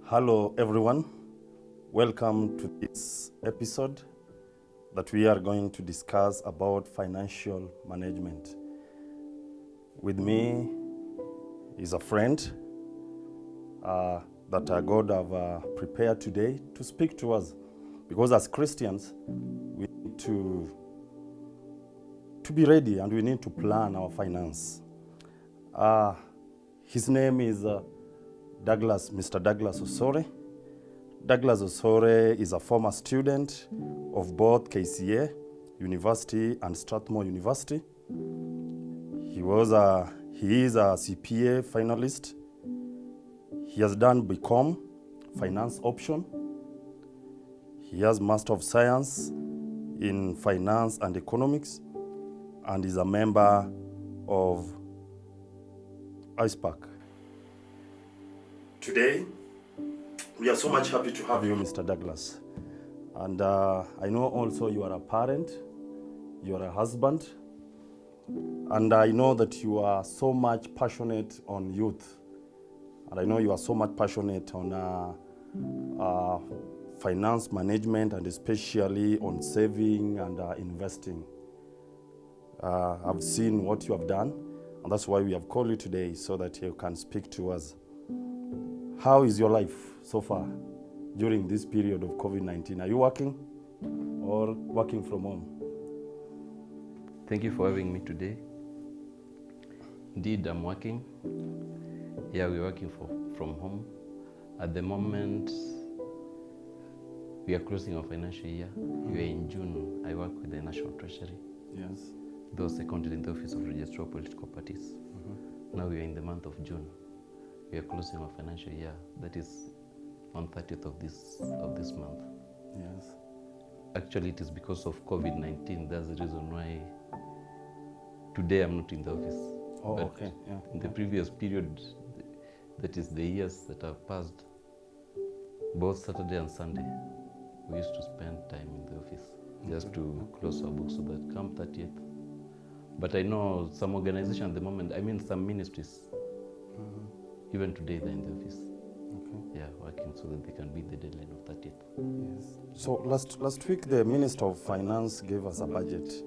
Hello everyone, welcome to this episode that we are going to discuss about financial management. With me is a friend that God have prepared today to speak to us, because as Christians we need to be ready and we need to plan our finance. His name is Daglus, Mr. Daglus Osore. Daglus Osore is a former student of both KCA University and Strathmore University. He is a CPA finalist. He has done BCom, finance option. He has Master of Science in Finance and Economics, and is a member of ISPAC. Today, we are so much happy to have you, Mr. Daglus. And I know also you are a parent, you are a husband, and I know that you are so much passionate on youth. And I know you are so much passionate on finance management, and especially on saving and investing. I've seen what you have done, and that's why we have called you today, so that you can speak to us. How is your life so far during this period of COVID-19? Are you working or working from home? Thank you for having me today. Indeed, I'm working. Yeah, we're working from home. At the moment, we are closing our financial year. We are in June. I work with the National Treasury. Yes. Those seconded in the Office of Registrar of Political Parties. Now we are in the month of June. We are closing our financial year. That is on 30th of this month. Yes. Actually, it is because of COVID-19. That's the reason why today I'm not in the office. Oh, but okay. Yeah. in the previous period, that is the years that have passed, both Saturday and Sunday, we used to spend time in the office just to close our books so that come 30th. But I know some organizations at the moment, some ministries, even today they're in the office. Okay. Yeah, working so that they can beat the deadline of 30th. Yes. So last week the Minister of Finance gave us a budget.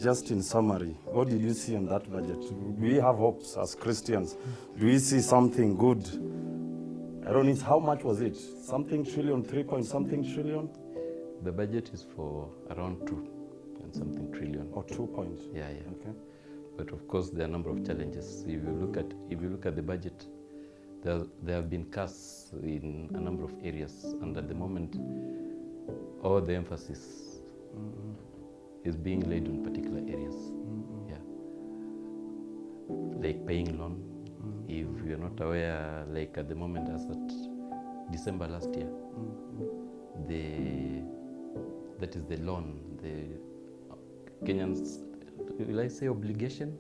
Just in summary, what did you see in that budget? Do we have hopes as Christians? Do we see something good? I don't know, how much was it? Something trillion, 3 point something trillion? The budget is for around 2 and something trillion. Or 2 point? Yeah. Okay. But of course, there are a number of challenges. If you look at the budget, there have been cuts in a number of areas, and at the moment, all the emphasis is being laid on particular areas. Yeah, like paying loan. If you're not aware, like at the moment, as at December last year, that is the loan, the Kenyans. Will I say obligation?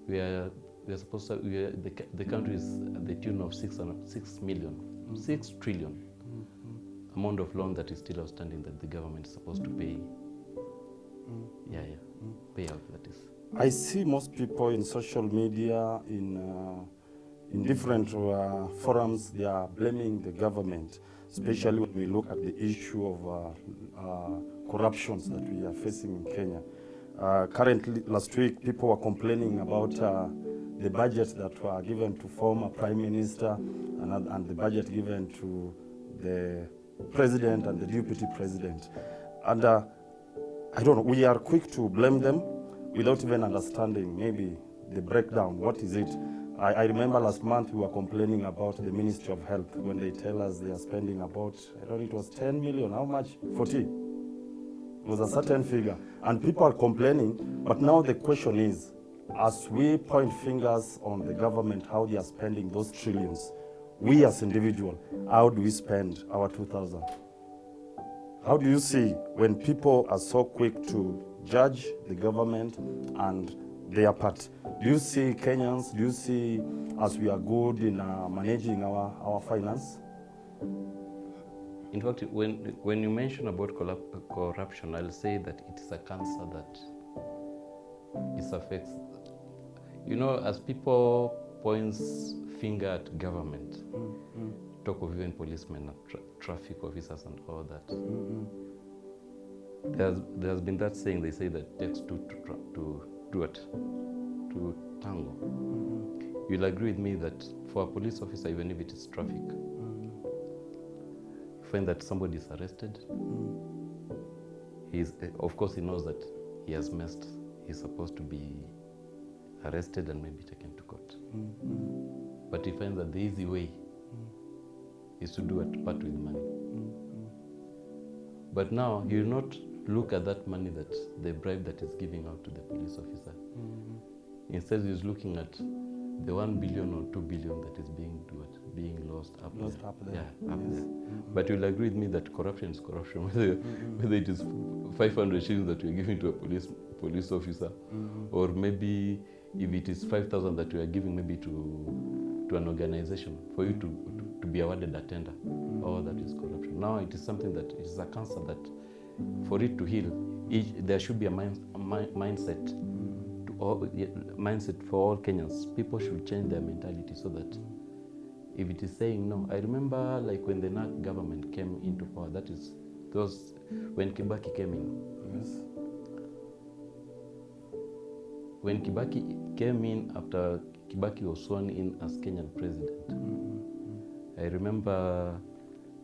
We are supposed to. The country is at the tune of 6 trillion amount of loan that is still outstanding that the government is supposed to pay. Pay out, that is. I see most people in social media, in different forums, they are blaming the government, especially when we look at the issue of corruptions that we are facing in Kenya. Currently, last week, people were complaining about the budgets that were given to former Prime Minister and the budget given to the President and the Deputy President. And I don't know, we are quick to blame them without even understanding maybe the breakdown. What is it? I remember last month we were complaining about the Ministry of Health when they tell us they are spending about, I don't know, it was 10 million, how much? 40. It was a certain figure. And people are complaining, but now the question is, as we point fingers on the government, how they are spending those trillions, we as individuals, how do we spend our 2,000? How do you see when people are so quick to judge the government and their part? Do you see Kenyans, do you see as we are good in managing our finance? In fact, when you mention about corruption, I'll say that it is a cancer that it affects. As people points finger at government, talk of even policemen and traffic officers and all that. There has been that saying, they say that it takes two to tango. You'll agree with me that for a police officer, even if it is traffic, you find that somebody is arrested. Of course, he knows that he has messed. He's supposed to be arrested and maybe taken to court. But he finds that the easy way is to do a part with money. But now he will not look at that money, that the bribe that is giving out to the police officer. Instead, he's looking at the 1 billion or 2 billion that is being lost up there. Yeah, up there. But you'll agree with me that corruption is corruption, whether it is 500 shillings that we're giving to a police officer, or maybe if it is 5,000 that we are giving maybe to an organization for you to be awarded a tender. All that is corruption. Now it is something that is a cancer that, for it to heal, there should be a mindset for all Kenyans. People should change their mentality so that if it is saying no. I remember like when the NAC government came into power, that is when Kibaki came in. Yes. When Kibaki came in, after Kibaki was sworn in as Kenyan president, I remember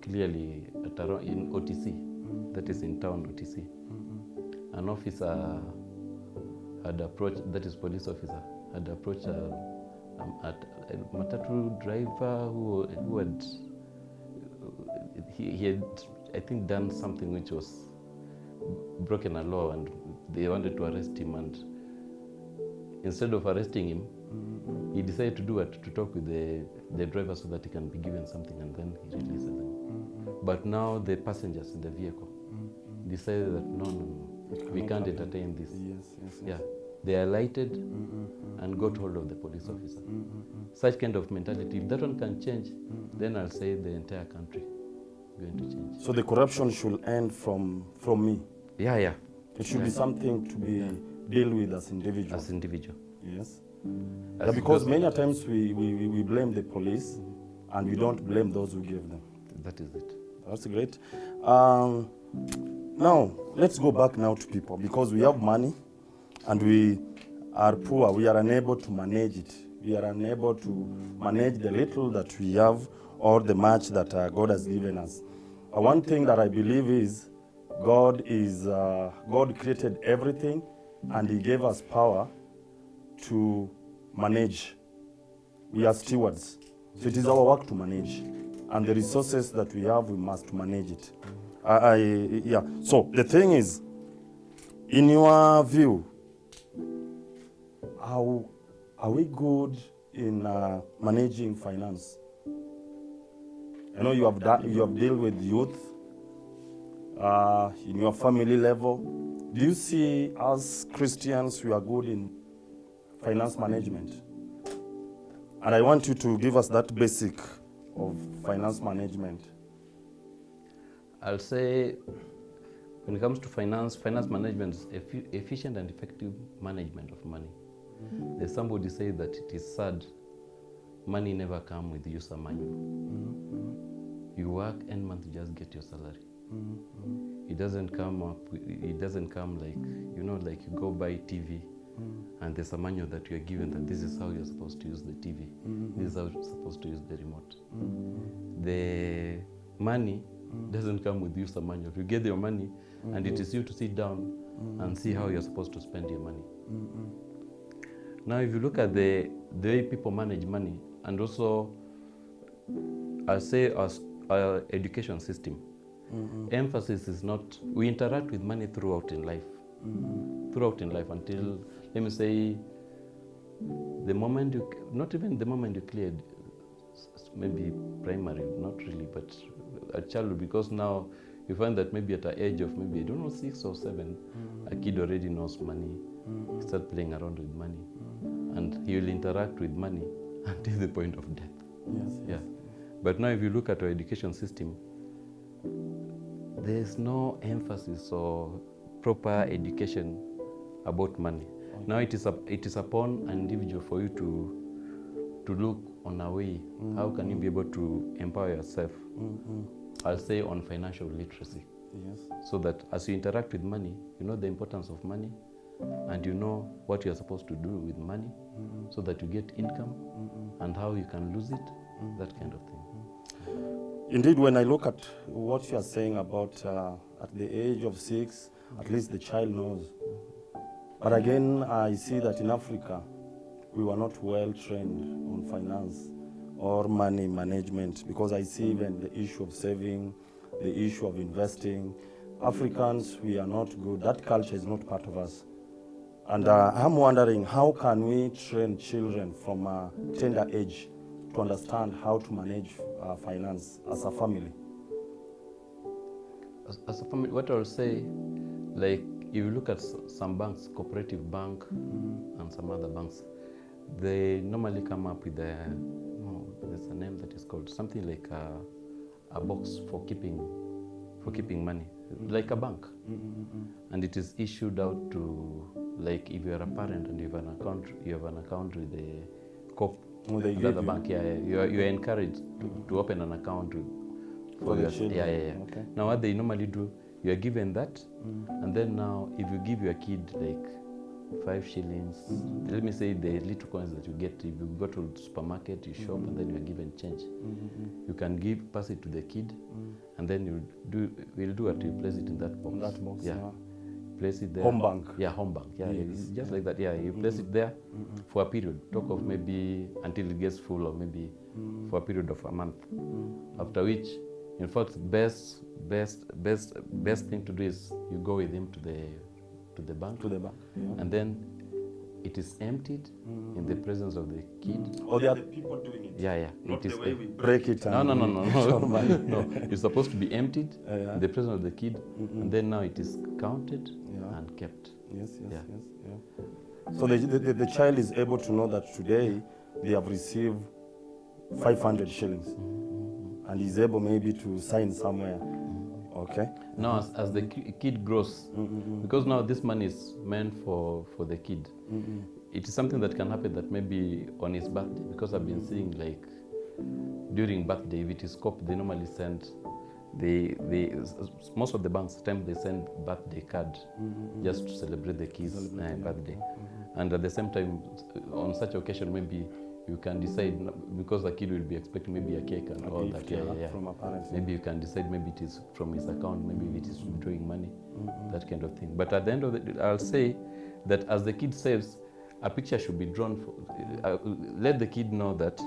clearly in OTC, that is in town OTC, an officer had approached, that is police officer, had approached a matatu driver who had, he had, I think, done something which was broken a law, and they wanted to arrest him, and instead of arresting him, he decided to do it, to talk with the driver so that he can be given something, and then he releases him. But now the passengers in the vehicle decided that no, we can't entertain this. Yes. Yeah, they alighted and got hold of the police officer. Such kind of mentality, if that one can change, then I'll say the entire country is going to change. So the corruption should end from me. Yeah. It should be something to be dealt with as individuals. As individual. Yes. Because many times we blame the police and we don't blame those who gave them. That is it. That's great. Now, let's go back now to people, because we have money and we are poor. We are unable to manage it. We are unable to manage the little that we have or the much that God has given us. One thing that I believe is God created everything and He gave us power to manage. We are stewards. So it is our work to manage. And the resources that we have, we must manage it. So the thing is, in your view, how are we good in managing finance? I know you have dealt with youth in your family level. Do you see as Christians we are good in finance management? And I want you to give us that basic of finance management. I'll say when it comes to finance management is efficient and effective management of money. There's somebody say that it is sad, money never come with user manual. You work end month, you just get your salary. It doesn't come like, like you go buy TV and there's a manual that you're given that this is how you're supposed to use the TV. This is how you're supposed to use the remote. The money doesn't come with user manual. You get your money and it is you to sit down and see how you're supposed to spend your money. Now, if you look at the way people manage money, and also I'll say our education system, emphasis is not, we interact with money throughout in life. Throughout in life until, let me say, not even the moment you cleared, maybe primary, not really, but a child, because now you find that maybe at the age of maybe, 6 or 7, a kid already knows money, he starts playing around with money, and he will interact with money until the point of death. Yes. But now if you look at our education system, there's no emphasis or proper education about money. Now it is upon an individual for you to look on a way, how can you be able to empower yourself? I'll say on financial literacy. Yes. So that as you interact with money, you know the importance of money, and you know what you're supposed to do with money, so that you get income, and how you can lose it, that kind of thing. Indeed, when I look at what you are saying about at the age of 6, at least the child knows. But again, I see that in Africa, we were not well trained on finance or money management, because I see even the issue of saving, the issue of investing. Africans, we are not good. That culture is not part of us. And I'm wondering, how can we train children from a tender age to understand how to manage finance as a family? As a family, what I'll say, like if you look at some banks, Cooperative Bank and some other banks, they normally come up with there's a name that is called something like a box for keeping money, like a bank, and it is issued out to, like if you are a parent and you have an account with the Coop, another bank, you are encouraged to open an account for your children. Okay. Now what they normally do, you are given that, and then now if you give your kid like 5 shillings, let me say the little coins that you get, if you go to the supermarket, you shop, and then you are given change, you can pass it to the kid, and then we'll do what, you place it in that box. Place it there. Home bank. Home bank. It's just like that. You place it there for a period. Talk of maybe until it gets full, or maybe for a period of a month. After which, in fact, best thing to do is you go with him to the bank. And then it is emptied in the presence of the kid. Or the other people doing it. Not the way we break it. No. No. It's supposed to be emptied in the presence of the kid, and then now it is counted and kept. Yes. So the child is able to know that today they have received 500 shillings, and he's able maybe to sign somewhere. Okay. Now, as the kid grows, because now this money is meant for the kid, it is something that can happen that maybe on his birthday, because I've been seeing like during birthday, if it is Coop, they normally send, most of the banks, sometimes they send birthday card just to celebrate the kid's birthday. And at the same time, on such occasion, maybe you can decide, because the kid will be expecting maybe a cake and all that. From a parent. Maybe you can decide, maybe it is from his account, maybe it is withdrawing money, that kind of thing. But at the end of the day, I'll say that as the kid saves, a picture should be drawn. Let the kid know that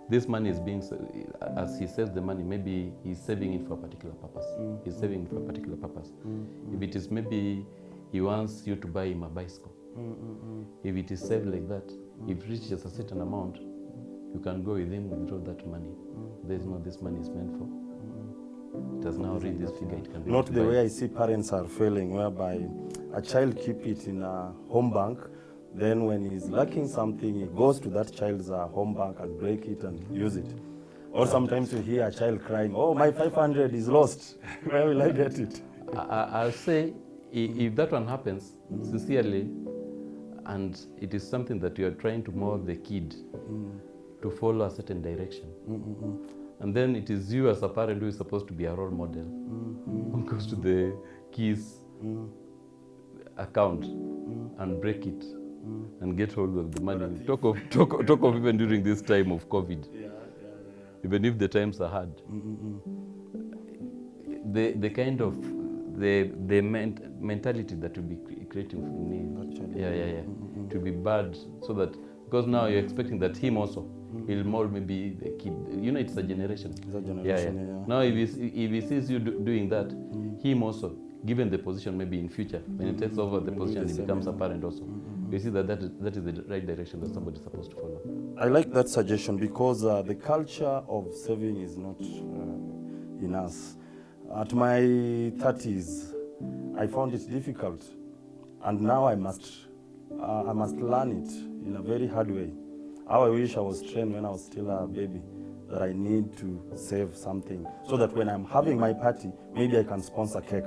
this money is being, as he saves the money, maybe he's saving it for a particular purpose. He's saving it for a particular purpose. If it is maybe he wants you to buy him a bicycle, if it is saved like that, if it reaches a certain amount, you can go with him, withdraw that money. There's no, this money is meant for. It does now read this figure. It can be not the way I see parents are failing, whereby a child keep it in a home bank, then when he's lacking something, he goes to that child's home bank and break it and use it. Or sometimes you hear a child crying, oh, my 500 is lost. Where will I get it? I'll say, if that one happens, sincerely, and it is something that you are trying to mold the kid to follow a certain direction. And then it is you as a parent who is supposed to be a role model. Who goes to the kid's account and break it and get hold of the money. Talk of even during this time of COVID. Even if the times are hard. The kind of the mentality that will be creating for me, to be bad, so that, because now you're expecting that him also will mold maybe the kid. You know, it's a generation. It's a generation. Now if he sees you doing that, him also, given the position maybe in future, when he takes over the position, he becomes a parent also. You see that is the right direction that somebody is supposed to follow. I like that suggestion, because the culture of saving is not in us. At my 30s, I found it difficult, and now I must learn it in a very hard way. How I wish I was trained when I was still a baby, that I need to save something, so that when I'm having my party, maybe I can sponsor cake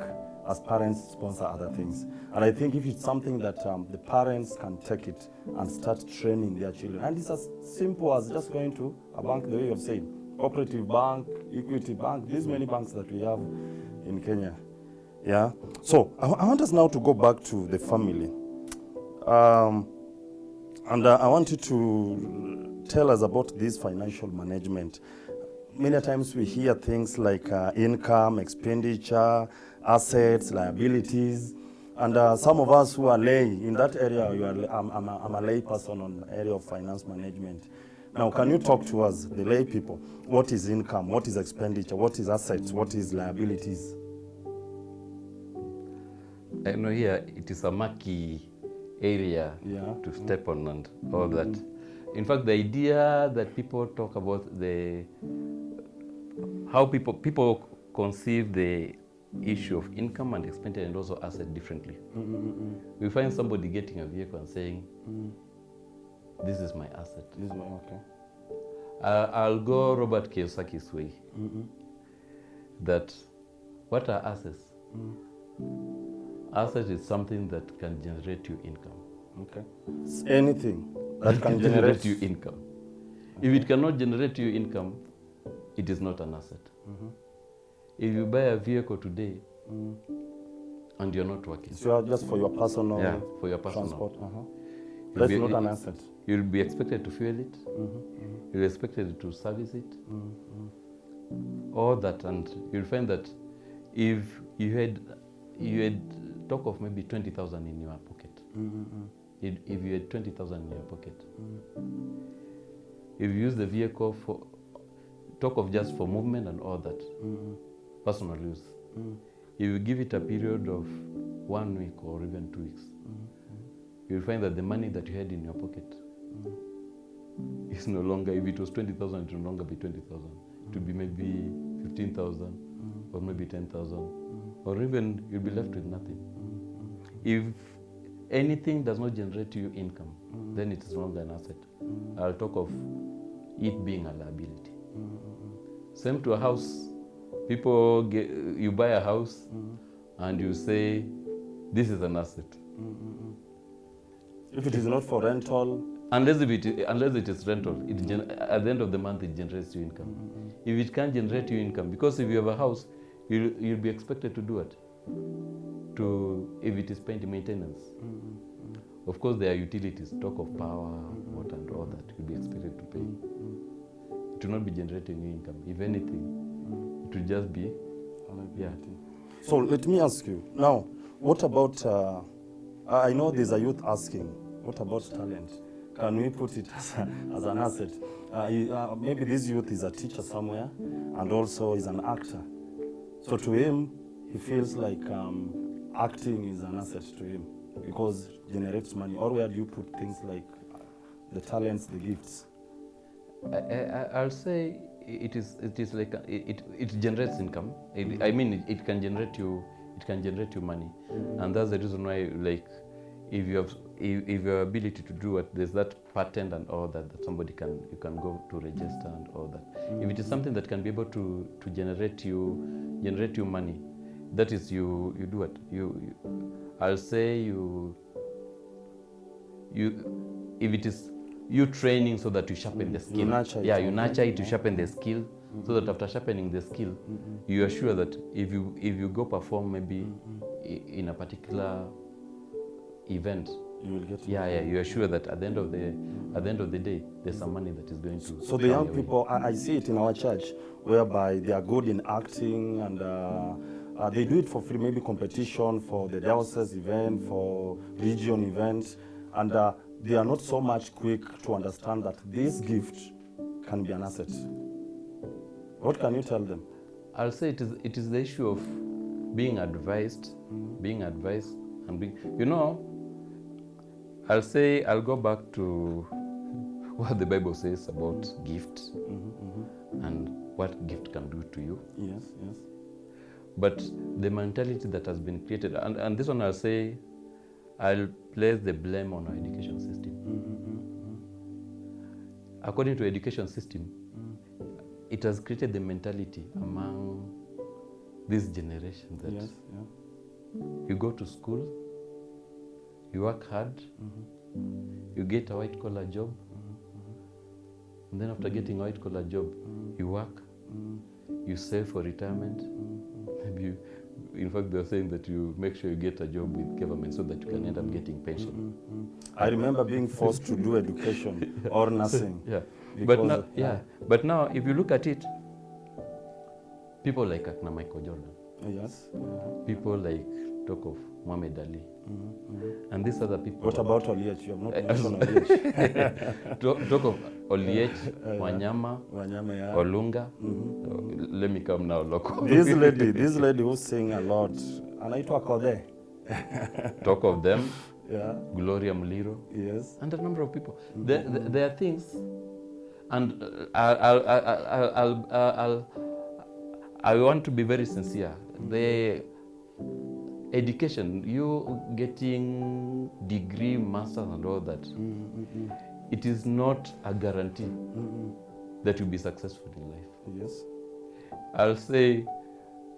as parents sponsor other things. And I think if it's something that the parents can take it and start training their children, and it's as simple as just going to a bank, the way you've said, Cooperative Bank, Equity Bank, these many banks that we have in Kenya. Yeah. So I want us now to go back to the family. And I want you to tell us about this financial management. Many times we hear things like income, expenditure, assets, liabilities, and some of us who are lay in that area, I'm a lay person on the area of finance management. Now, can you talk to us, the lay people? What is income? What is expenditure? What is assets? What is liabilities? I know here it is a murky area to step on and all that. In fact, the idea that people talk about how people conceive the issue of income and expenditure and also asset differently. We find somebody getting a vehicle and saying, this is my asset. This is my, okay. I'll go Robert Kiyosaki's way. That what are assets? Asset is something that can generate you income. Okay. It's anything that can generate you income. If it cannot generate you income, it is not an asset. If you buy a vehicle today and you're not working, so just for your personal, for your personal transport, that's not an asset. You'll be expected to fuel it. You'll be expected to service it. All that, and you'll find that if you had talk of maybe 20,000 in your pocket. If you had 20,000 in your pocket, if you use the vehicle for talk of just for movement and all that, personal use, if you give it a period of 1 week or even 2 weeks, you'll find that the money that you had in your pocket is no longer, if it was 20,000, it will no longer be 20,000. It will be maybe 15,000 or maybe 10,000, or even you'll be left with nothing. If anything does not generate you income, then it is no longer an asset. I'll talk of it being a liability. Same to a house. You buy a house and you say, this is an asset. If it is not for rental, unless it is rental, at the end of the month it generates you income. If it can't generate you income, because if you have a house, you'll be expected to do it. If it is paid maintenance. Of course, there are utilities, talk of power, water, and all that. You'll be expected to pay. It will not be generating you income. If anything, it will just be So let me ask you now. What about? I know there's a youth asking. What about talent? Can we put it as an asset? Maybe this youth is a teacher somewhere, and also is an actor. So to him, he feels like acting is an asset to him because it generates money. Or where do you put things like the talents, the gifts? I'll say it is like it generates income. It can generate you money, and that's the reason why, like, if your ability to do it, there's that patent and all that somebody you can go to register and all that. If it is something that can be able to generate you money, that is you do it. I'll say if it is you training so that you sharpen the skill. You nurture it to sharpen the skill, so that after sharpening the skill, you are sure that if you go perform maybe in a particular event, you will get you are sure that at the end of the day, there's some money that is going to. So the young people, I see it in our church, whereby they are good in acting and they do it for free, maybe competition for the diocese event, for region events, and they are not so much quick to understand that this gift can be an asset. What can you tell them? I'll say it is the issue of being advised, and being, I'll say I'll go back to what the Bible says about gifts and what gift can do to you. Yes. But the mentality that has been created, and this one I'll say, I'll place the blame on our education system. According to education system, it has created the mentality among this generation that you go to school, you work hard, you get a white collar job, and then after getting a white collar job, you work, you save for retirement. Maybe you, in fact, they're saying that you make sure you get a job with government so that you can end up getting pension. I remember being forced to do education or nursing. Yeah, because, but now if you look at it, people like Akna Michael Jordan, yes. people like talk of Muhammad Ali, and these other people. What about Oliech? You have not mentioned Oliech. Talk of Oliech, Wanyama, yeah. Olunga. Let me come now, local. This lady who sing a lot, anaitwa Kode. Talk of them. Yeah. Gloria Muliro. Yes. And a number of people. There are things, and I want to be very sincere. The education, you getting degree, masters, and all that, it is not a guarantee that you'll be successful in life. Yes. I'll say,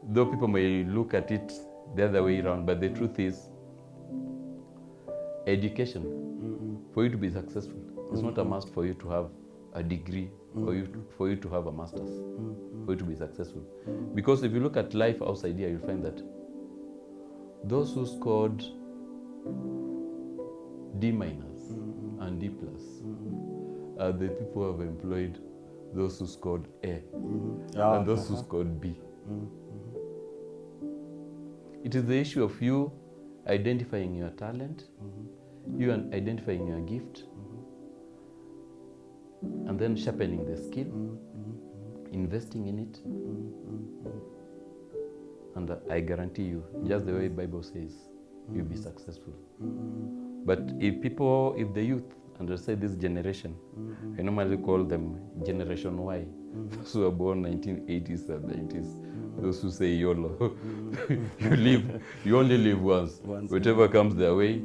though people may look at it the other way around, but the truth is, education, for you to be successful, it's not a must for you to have a degree, for you to have a master's, for you to be successful. Because if you look at life outside here, you'll find that those who scored D- and D+ are the people who have employed those who scored A and those who scored B. It is the issue of you identifying your talent, you identifying your gift, and then sharpening the skill, investing in it. And I guarantee you, just the way the Bible says, you'll be successful. But if the youth, and I say this generation, I normally call them Generation Y, those who were born 1980s and 90s, those who say YOLO. you only live once. Whatever comes their way,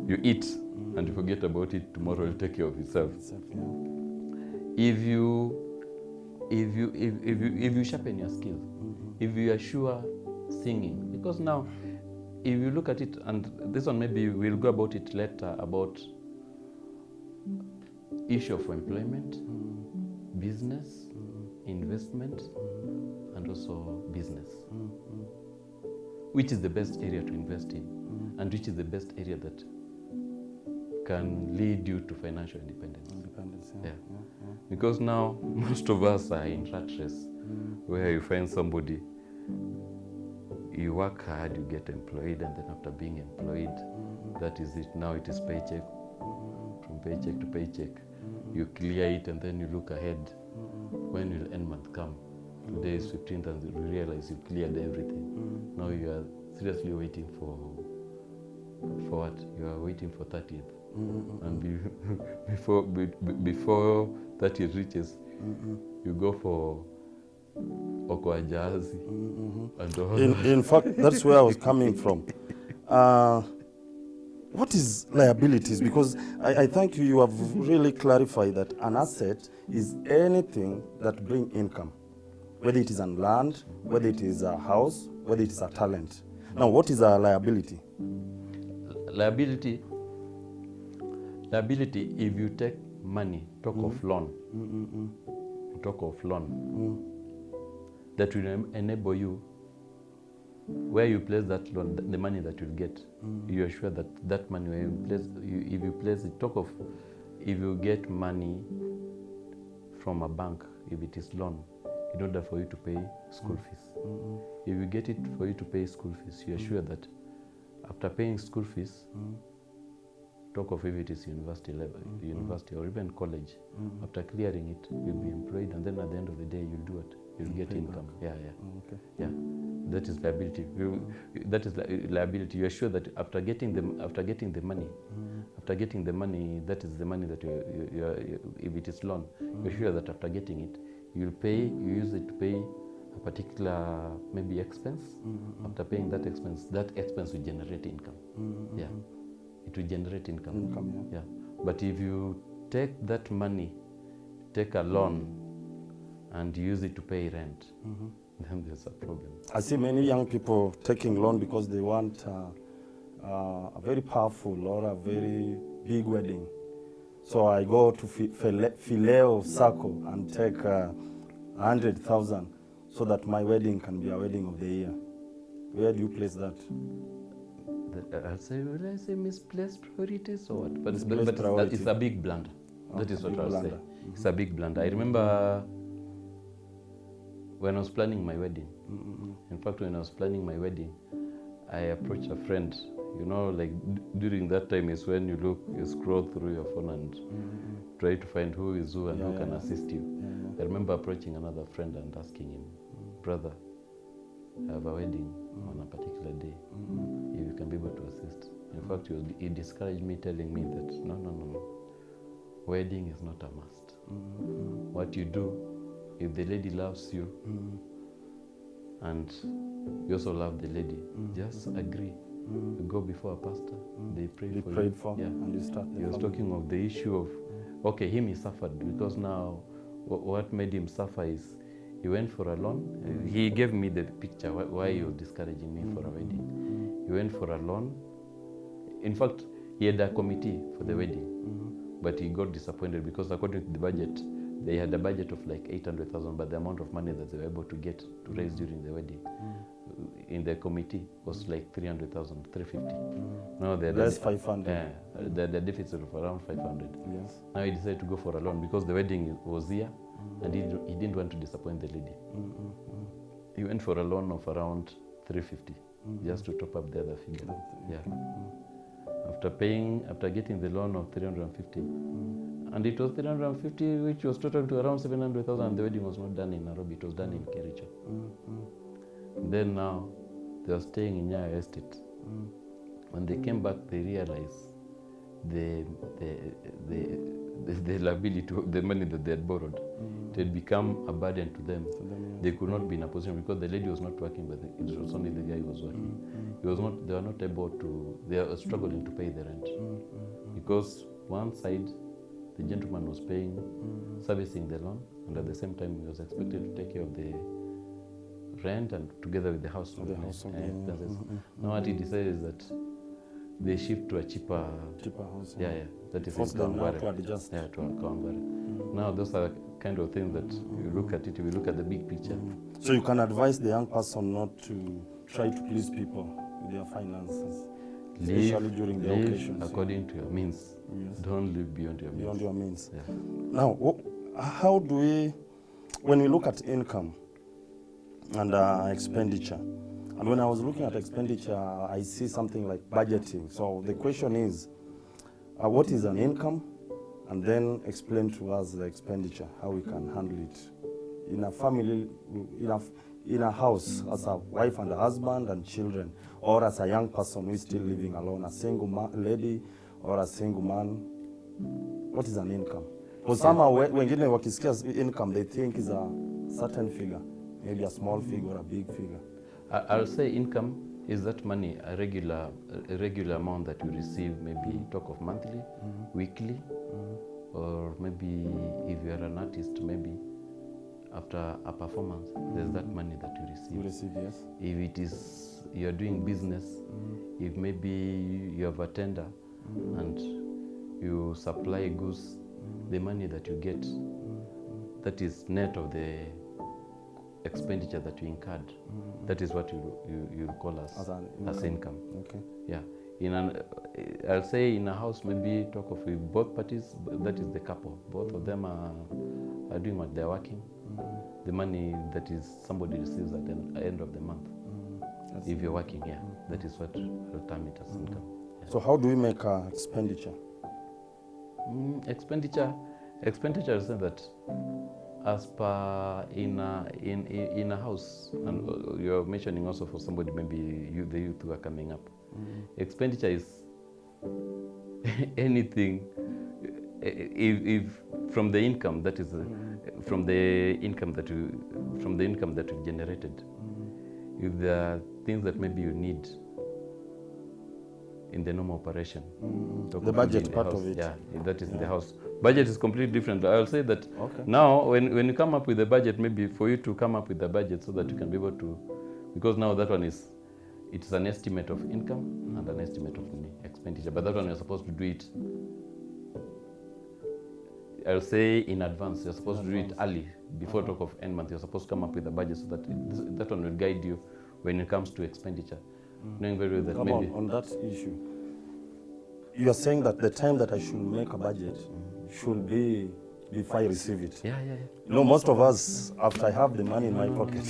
you eat, and you forget about it. Tomorrow will take care of itself. If you sharpen your skills, if you are sure singing, because now, if you look at it, and this one maybe we'll go about it later, about issue of employment, business, investment, and also business. Which is the best area to invest in, and which is the best area that can lead you to financial independence. Because now most of us are in rat race, where you find somebody, you work hard, you get employed, and then after being employed, that is it. Now it is paycheck, from paycheck to paycheck. You clear it, and then you look ahead. When will end month come? Today is 15th, and you realize you cleared everything. Now you are seriously waiting for what? You are waiting for 30th. And before 30th reaches, you go for Okwajazi and all. In fact, that's where I was coming from. What is liabilities? Because I think you have really clarified that an asset is anything that brings income, whether it is on land, whether it is a house, whether it is a talent. Now, what is a liability? Liability, if you take money, talk of loan, that will enable you, where you place that loan, the money that you'll get, you are sure that that money, where you place, if you place it, talk of if you get money from a bank, if it is loan, in order for you to pay school fees. If you get it for you to pay school fees, you are sure that after paying school fees, talk of if it is university level, university or even college, after clearing it, you'll be employed, and then at the end of the day, you'll do it. You'll get income. That is liability. That is liability. You are sure that after getting the money, that is the money that if it is loan, you're sure that after getting it, you use it to pay a particular maybe expense. After paying that expense will generate income. It will generate income. But if you take that money, take a loan, and use it to pay rent, then there's a problem. I see many young people taking loan because they want a very powerful or a very big wedding. So I go to Phileo Circle and take 100,000 so that my wedding can be a wedding of the year. Where do you place that? I'll say, would I say misplaced priorities or what? But Misplaced it's a big blunder. That is a what big I'll say. blunder. It's a big blunder. I remember when I was planning my wedding. In fact, when I was planning my wedding, I approached a friend. You know, like during that time is when you scroll through your phone and try to find who is who and who can assist you. I remember approaching another friend and asking him, brother, I have a wedding on a particular day. If you can be able to assist. In fact, he discouraged me, telling me that no. Wedding is not a must. What you do, if the lady loves you and you also love the lady, just agree. You go before a pastor, they pray for you. Prayed for, Yeah. and you start the He was family. talking of the issue of, okay, him he suffered because now what made him suffer is he went for a loan. He gave me the picture why he was discouraging me for a wedding. He went for a loan. In fact, he had a committee for the wedding, but he got disappointed because according to the budget, they had a budget of like 800,000, but the amount of money that they were able to get to raise during the wedding in the committee was like 300,000, 350. No, they had Less 500. they had a deficit of around 500. Yes. Now he decided to go for a loan because the wedding was here, and he didn't want to disappoint the lady. He went for a loan of around 350 just to top up the other figure. Yeah. After getting the loan of 350, and it was 350, which was total to around 700,000. The wedding was not done in Nairobi; it was done in Kericho. Then now they were staying in Nyayo Estate. When they came back, they realized the liability, the money that they had borrowed, it had become a burden to them. They could not be in a position because the lady was not working, but it was only the guy who was working. He was not. They were not able to. They were struggling to pay the rent because one side, the gentleman was paying, servicing the loan, and at the same time he was expected to take care of the rent and together with the household expenses. Now what he decided is that they shift to a cheaper house. that is Force in them now Kawangware. to adjust. Yeah, to Kawangware. Now those are kind of things that you look at it, you look at the big picture. So you can advise the young person not to try to please people with their finances, especially during the Live occasions. according to your means. Yes. Don't live beyond your means. Beyond your means. Yeah. Now, how do we, when we look at income and expenditure, and when I was looking at expenditure, I see something like budgeting. So the question is, what is an income? And then explain to us the expenditure, how we can handle it in a family, in a house, as a wife and a husband and children, or as a young person who is still living alone, a single lady or a single man. What is an income? Because somehow wengine wakisikia income, they think is a certain figure, maybe a small figure or a big figure. I'll say income is that money, a regular amount that you receive, maybe talk of monthly, weekly, or maybe if you are an artist, maybe after a performance, there's that money that you receive. You receive, yes. If it is you're doing business, if maybe you have a tender and you supply goods, the money that you get, that is net of the expenditure that you incurred. That is what you call as income. Okay. Yeah. I'll say in a house, maybe talk of with both parties, that is the couple. Both of them are doing what they're working. The money that is somebody receives at the end of the month. If you're working, that is what I'll term it as income. Yeah. So how do we make expenditure? Expenditure is that as per in a house, and you're mentioning also for somebody, maybe the youth who are coming up. Expenditure is anything if from the income that is from the income that you've generated. If there are things that maybe you need in the normal operation. Talk The of budget in the part house. of it. Yeah, that is in the house. Budget is completely different. I'll say that Okay. now when you come up with a budget, maybe for you to come up with a budget so that you can be able to, because now that one is, it's an estimate of income and an estimate of expenditure. But that one you're supposed to do it, I'll say in advance. You're supposed to do it early, before talk of end month. You're supposed to come up with a budget so that that one will guide you when it comes to expenditure. Knowing very well that Come maybe on that issue. You are saying that the time that I should make a budget should be before I receive it. yeah. You know, most of us, after I have the money in my pocket,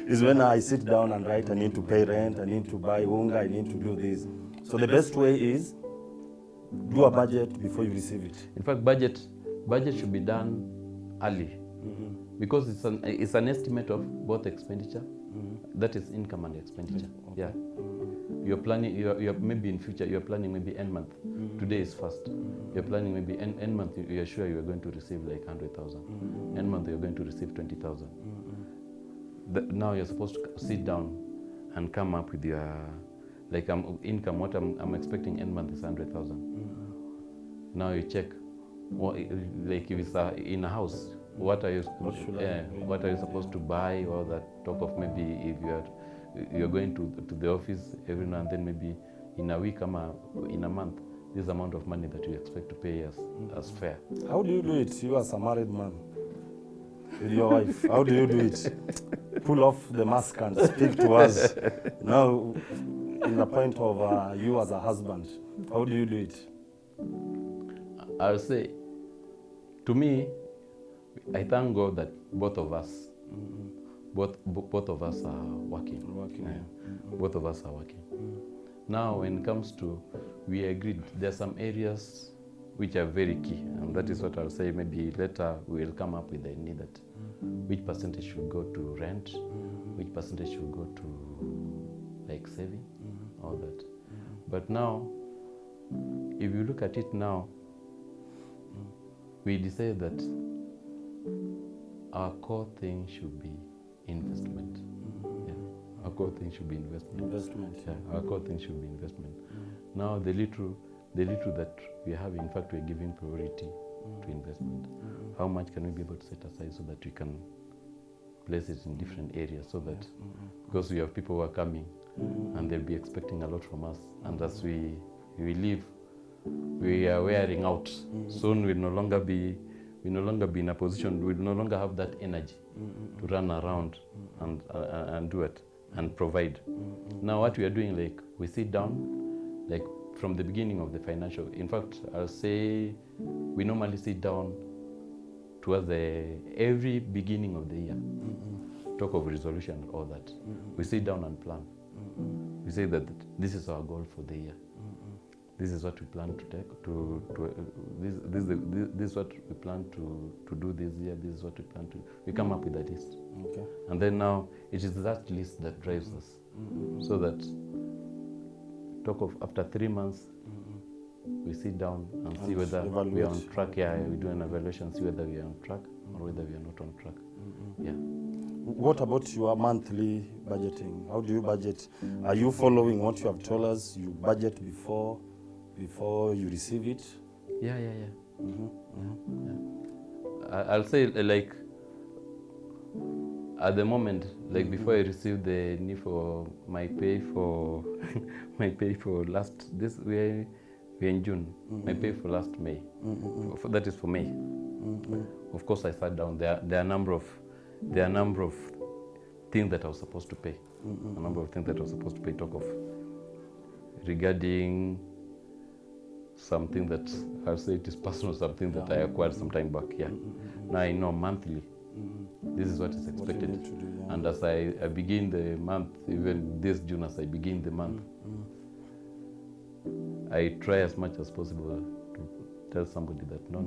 is when I sit down and write, I need to pay rent, I need to buy unga, I need to do this. So the best way is do a budget before you receive it. In fact, budget should be done early, because it's an estimate of both expenditure, that is income and expenditure. Okay. Yeah, you're planning. You're maybe in future. You're planning maybe end month. Today is first. You're planning maybe end month. You're sure you're going to receive like 100,000. End month you're going to receive 20,000. Now you're supposed to sit down and come up with your income. What I'm expecting end month is 100,000. Now you check, like if it's in a house, what are you supposed to buy, or that talk of maybe if you're going to the office every now and then, maybe in a week or in a month, this amount of money that you expect to pay as fare. How do you do it? You as a married man with your wife. How do you do it? Pull off the mask and speak to us. Now, in the point of you as a husband, how do you do it? I'll say, to me, I thank God that both of us, both of us are working. Both of us are working. Now, when it comes to, we agreed there are some areas which are very key, and that is what I'll say. Maybe later we'll come up with the need that which percentage should go to rent, which percentage should go to like saving, all that. But now, if you look at it now, we decided that our core thing should be investment. Yeah. Our core thing should be investment. Yeah. Our core thing should be investment. Now the little that we have, in fact, we're giving priority to investment. How much can we be able to set aside so that we can place it in different areas, so that because we have people who are coming and they'll be expecting a lot from us, and as we leave, we are wearing out. Soon we'll no longer be in a position, we'll no longer have that energy to run around and do it and provide. Now what we are doing, like we sit down, like from the beginning of the financial, in fact, I'll say we normally sit down towards every beginning of the year, talk of resolution and all that. We sit down and plan. We say that this is our goal for the year. This is what we plan to take. This is what we plan to do this year. This is what we plan to. We come up with a list, and then now it is that list that drives us, so that talk of after 3 months, we sit down and see whether we are on track. Yeah, we do an evaluation, see whether we are on track or whether we are not on track. Yeah. What about your monthly budgeting? How do you budget? Are you following what you have told us? You budget before you receive it? Yeah. I'll say, like, at the moment, like before I received the need for my pay for we're in June. My pay for last May. That is for May. Of course, I sat down. There are a number of things that I was supposed to pay. A number of things that I was supposed to pay. Talk of regarding something that I'll say it is personal, something that I acquired some time back. Yeah. Now I know monthly, this is what is expected. What you need to do, and as I begin the month, even this June, as I begin the month, I try as much as possible to tell somebody that no.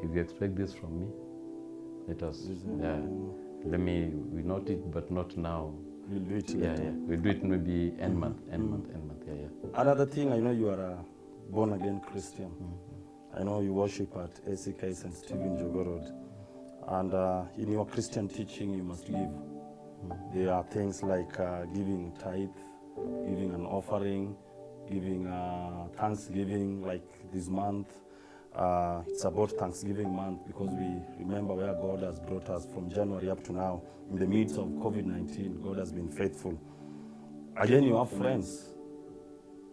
If you expect this from me, let us. We note it, but not now. We'll do it later. We'll do it maybe end month. Yeah. Another thing, I know you are a born-again Christian. I know you worship at ACK St. Stephen Jogorod. And in your Christian teaching, you must give. There are things like giving tithe, giving an offering, giving Thanksgiving, like this month. It's about Thanksgiving month because we remember where God has brought us from January up to now. In the midst of COVID-19, God has been faithful. Again, you have friends,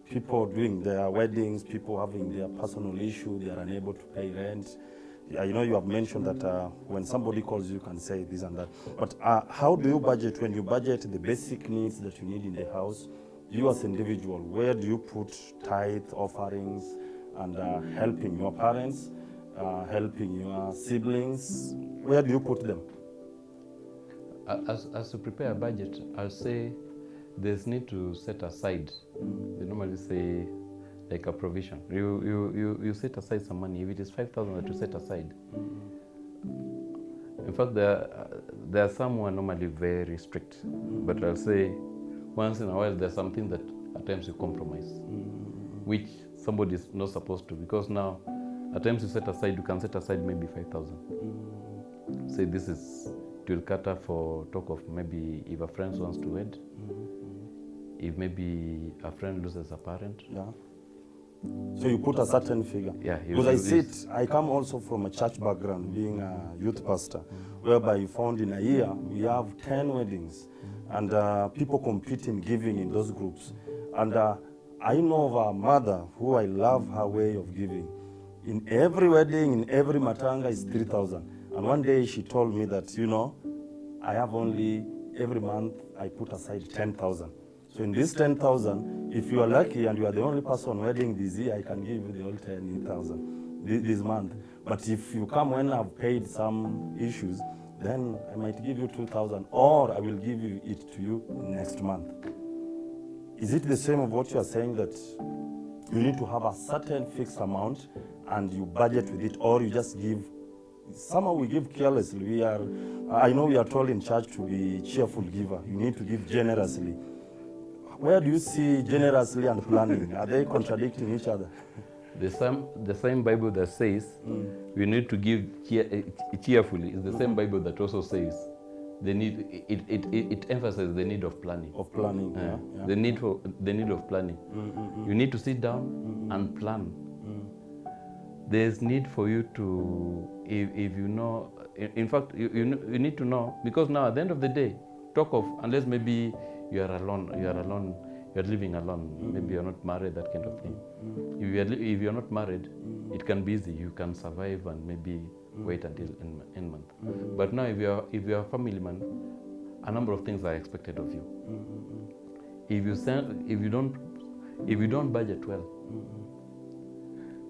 people doing their weddings, people having their personal issue, they are unable to pay rent. I know you have mentioned that when somebody calls you can say this and that. But how do you budget? When you budget the basic needs that you need in the house, you as an individual, where do you put tithe, offerings, and helping your parents, helping your siblings? Where do you put them? As to prepare a budget, I'll say there's need to set aside. They normally say like a provision. You set aside some money. If it is 5,000 that you set aside. In fact, there are some who are normally very strict, but I'll say once in a while there's something that at times you compromise, which somebody is not supposed to, because now at times you set aside, you can set aside maybe 5,000. Say this is, it will cater for talk of maybe if a friend wants to wed, if maybe a friend loses a parent. Yeah. So you put a certain figure. Yeah. Because I come also from a church background, being a youth pastor, whereby you found in a year we have 10 weddings, and people compete in giving in those groups. And I know of a mother who I love her way of giving. In every wedding, in every matanga is 3,000. And one day she told me that, you know, I have only, every month I put aside 10,000. So in this 10,000, if you are lucky and you are the only person wedding this year, I can give you the whole 10,000 this month. But if you come when I've paid some issues, then I might give you 2,000, or I will give you it to you next month. Is it the same of what you are saying, that you need to have a certain fixed amount and you budget with it, or you just give? Somehow we give carelessly. I know we are told in church to be cheerful giver. You need to give generously. Where do you see generously and planning? Are they contradicting each other? The same Bible that says we need to give cheerfully is the same Bible that also says it emphasizes the need of planning. Of planning, yeah. The need of planning. You need to sit down and plan. There's need for you to, if you know, in fact, you need to know, because now at the end of the day, talk of, unless maybe you are alone, you're living alone, maybe you're not married, that kind of thing. If you're not married, it can be easy. You can survive and maybe wait until end month. But now if you're a family man, a number of things are expected of you. If you don't budget well,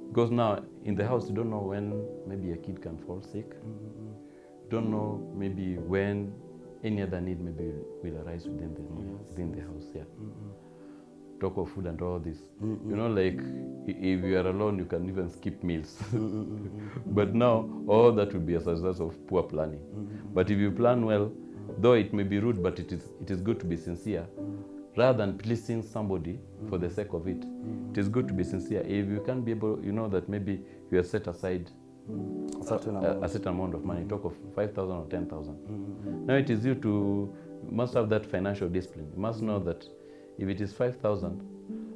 because now in the house you don't know when maybe a kid can fall sick. You don't know maybe when any other need maybe will arise within the house. Yeah. Talk of food and all this. You know, like if you are alone, you can even skip meals. But now all that will be as a result of poor planning. But if you plan well, though it may be rude, but it is good to be sincere. Rather than pleasing somebody for the sake of it, it is good to be sincere. If you can't be able, you know that maybe you have set aside a certain amount of money, talk of 5,000 or 10,000. Now it is you must have that financial discipline. You must know that if it is 5,000,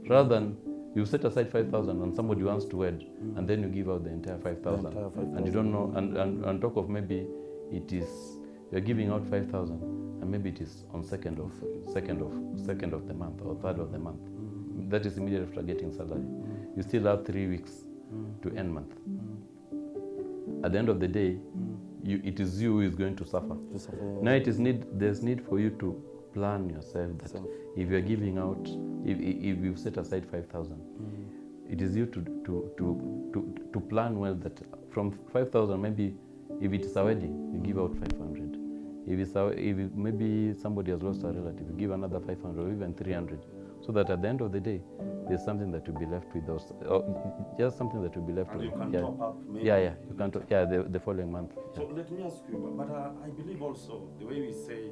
rather than you set aside 5,000 and somebody wants to wed, and then you give out the entire 5,000, and you don't know, and talk of maybe it is you're giving out 5,000, and maybe it is on second of the month or third of the month. That is immediately after getting salary. You still have 3 weeks to end month. At the end of the day, it is you who is going to suffer. Now there's need for you to plan yourself that if you're giving out, if you've set aside 5,000, it is you to plan well that from 5,000, maybe if it is a wedding, you give out 500. If maybe somebody has lost a relative, you give another 500 or even 300, so that at the end of the day, there's something that will be left with us, just something that will be left with. You can top up. Maybe. You can top. The following month. So let me ask you, but I believe also the way we say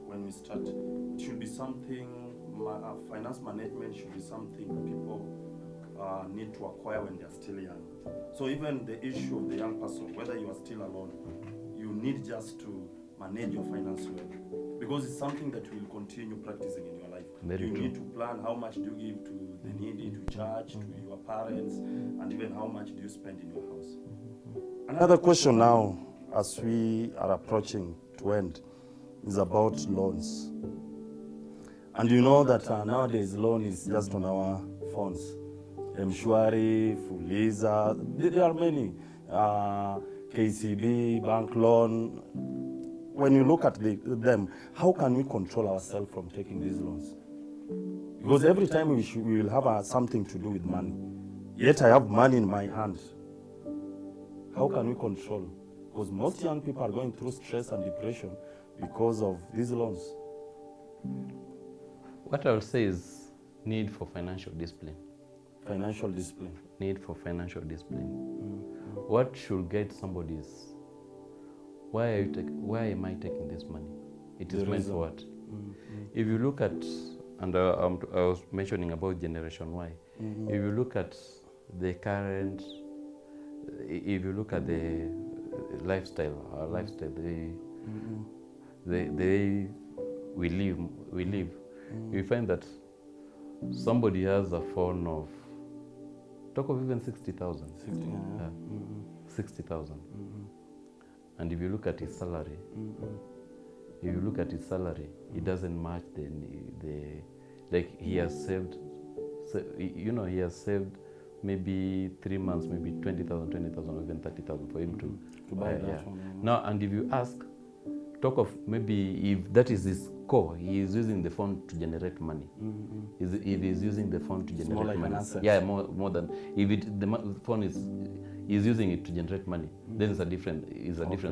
when we start, it should be something. Finance management should be something people need to acquire when they are still young. So even the issue of the young person, whether you are still alone, you need just to manage your finance well, because it's something that you will continue practicing in your life. Very you true. need to plan how much do you give to the needy, to church, to your parents, and even how much do you spend in your house. Another question now, as we are approaching to end, is about loans. And you know that nowadays loan is just on our phones. Mshwari, Fuliza, there are many. KCB, bank loan. When you look at them, how can we control ourselves from taking these loans? Because every time we will have something to do with money. Yet I have money in my hand. How can we control? Because most young people are going through stress and depression because of these loans. What I will say is need for financial discipline. Financial discipline. Need for financial discipline. What should guide somebody is, why am I taking this money? It is meant for what? If you look at, and I was mentioning about Generation Y, if you look at the current, if you look at the lifestyle, our lifestyle, the we live, you find that somebody has a phone of, talk of even 60,000. 60,000. And if you look at his salary, it doesn't match the like he has saved, he has saved maybe 3 months, maybe 20,000, or even 30,000 for him to buy that one. Now, and if you ask, talk of maybe if that is his core, he is using the phone to generate money. If he is using the phone to generate more like money, an asset. yeah, more than if the phone is using it to generate money, then it's a different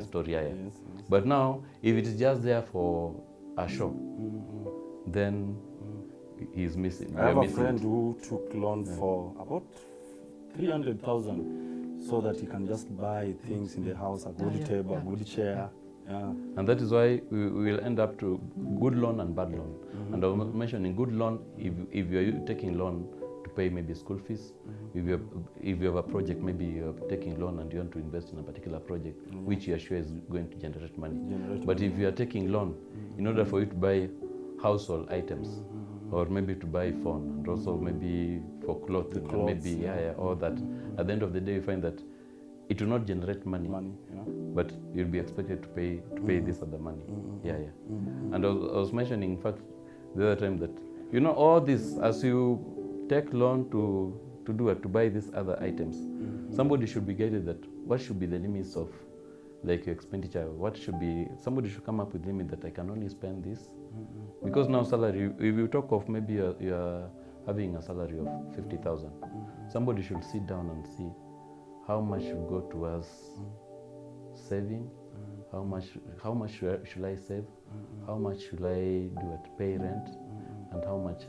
story. Yeah. Yes. But now, if it is just there for a show, then he's missing. I have a friend who took loan for about 300,000 so that he can just buy things in the house, a good table, a good chair. Yeah. And that is why we will end up to good loan and bad loan. And I was mentioning good loan, if you're taking loan to pay maybe school fees, if you have a project, maybe you're taking loan and you want to invest in a particular project, which you are sure is going to generate money. But if you are taking loan in order for you to buy household items, or maybe to buy phone, and also maybe for clothing, and maybe all that, at the end of the day you find that it will not generate money, but you'll be expected to pay this other money. And I was mentioning, in fact, the other time that all this, as you take loan to buy these other items, somebody should be guided that what should be the limits of like your expenditure. Somebody should come up with limit that I can only spend this, because now salary. If you talk of maybe you're having a salary of 50,000, somebody should sit down and see how much should go towards saving, how much should I save, how much should I do at pay rent, and how much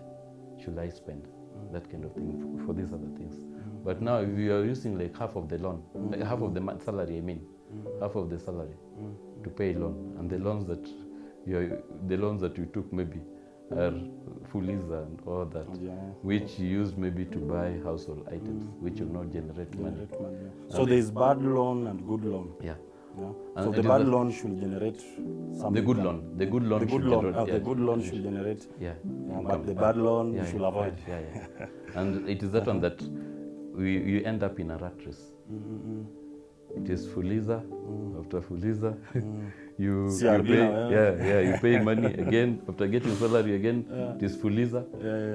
should I spend, that kind of thing for these other things. But now if you are using like half of the loan, half of the salary, half of the salary to pay loan, and the loans that you took maybe are Fuliza and all that, which you use maybe to buy household items, which will not generate money. So there is bad loan and good loan. Yeah. So the bad loan should generate something. The good loan should generate. Yeah. But the bad loan you should avoid. And it is that one that you end up in a rat race. It is Fuliza after Fuliza. You pay money again after getting salary again. It is Fuliza.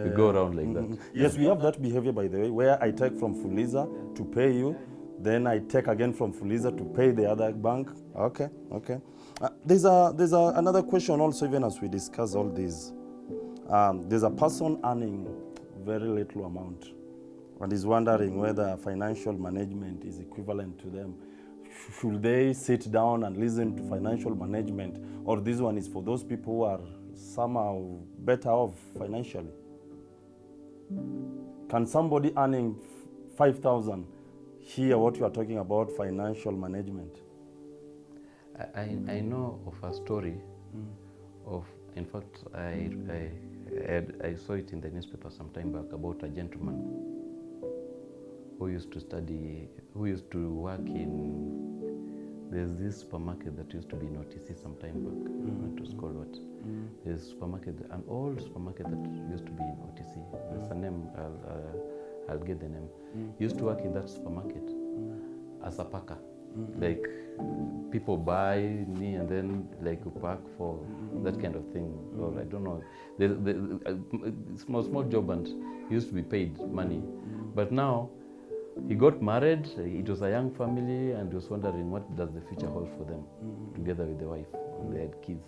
You go around like that. Yes, we have that behavior, by the way, where I take from Fuliza to pay you, then I take again from Fuliza to pay the other bank. Okay. There's another question also, even as we discuss all these. There's a person earning very little amount and is wondering whether financial management is equivalent to them. Should they sit down and listen to financial management, or this one is for those people who are somehow better off financially? Can somebody earning 5,000 hear what you are talking about financial management? I know of a story of, in fact, I saw it in the newspaper some time back about a gentleman who used to work in There's this supermarket that used to be in OTC some time back. It was called what? There's a supermarket, an old supermarket that used to be in OTC. There's a name, I'll get the name. Used to work in that supermarket as a packer. Like people buy me and then like you pack for that kind of thing. Or I don't know. Small job, and he used to be paid money. But now he got married. It was a young family, and he was wondering what does the future hold for them, together with the wife. And they had kids.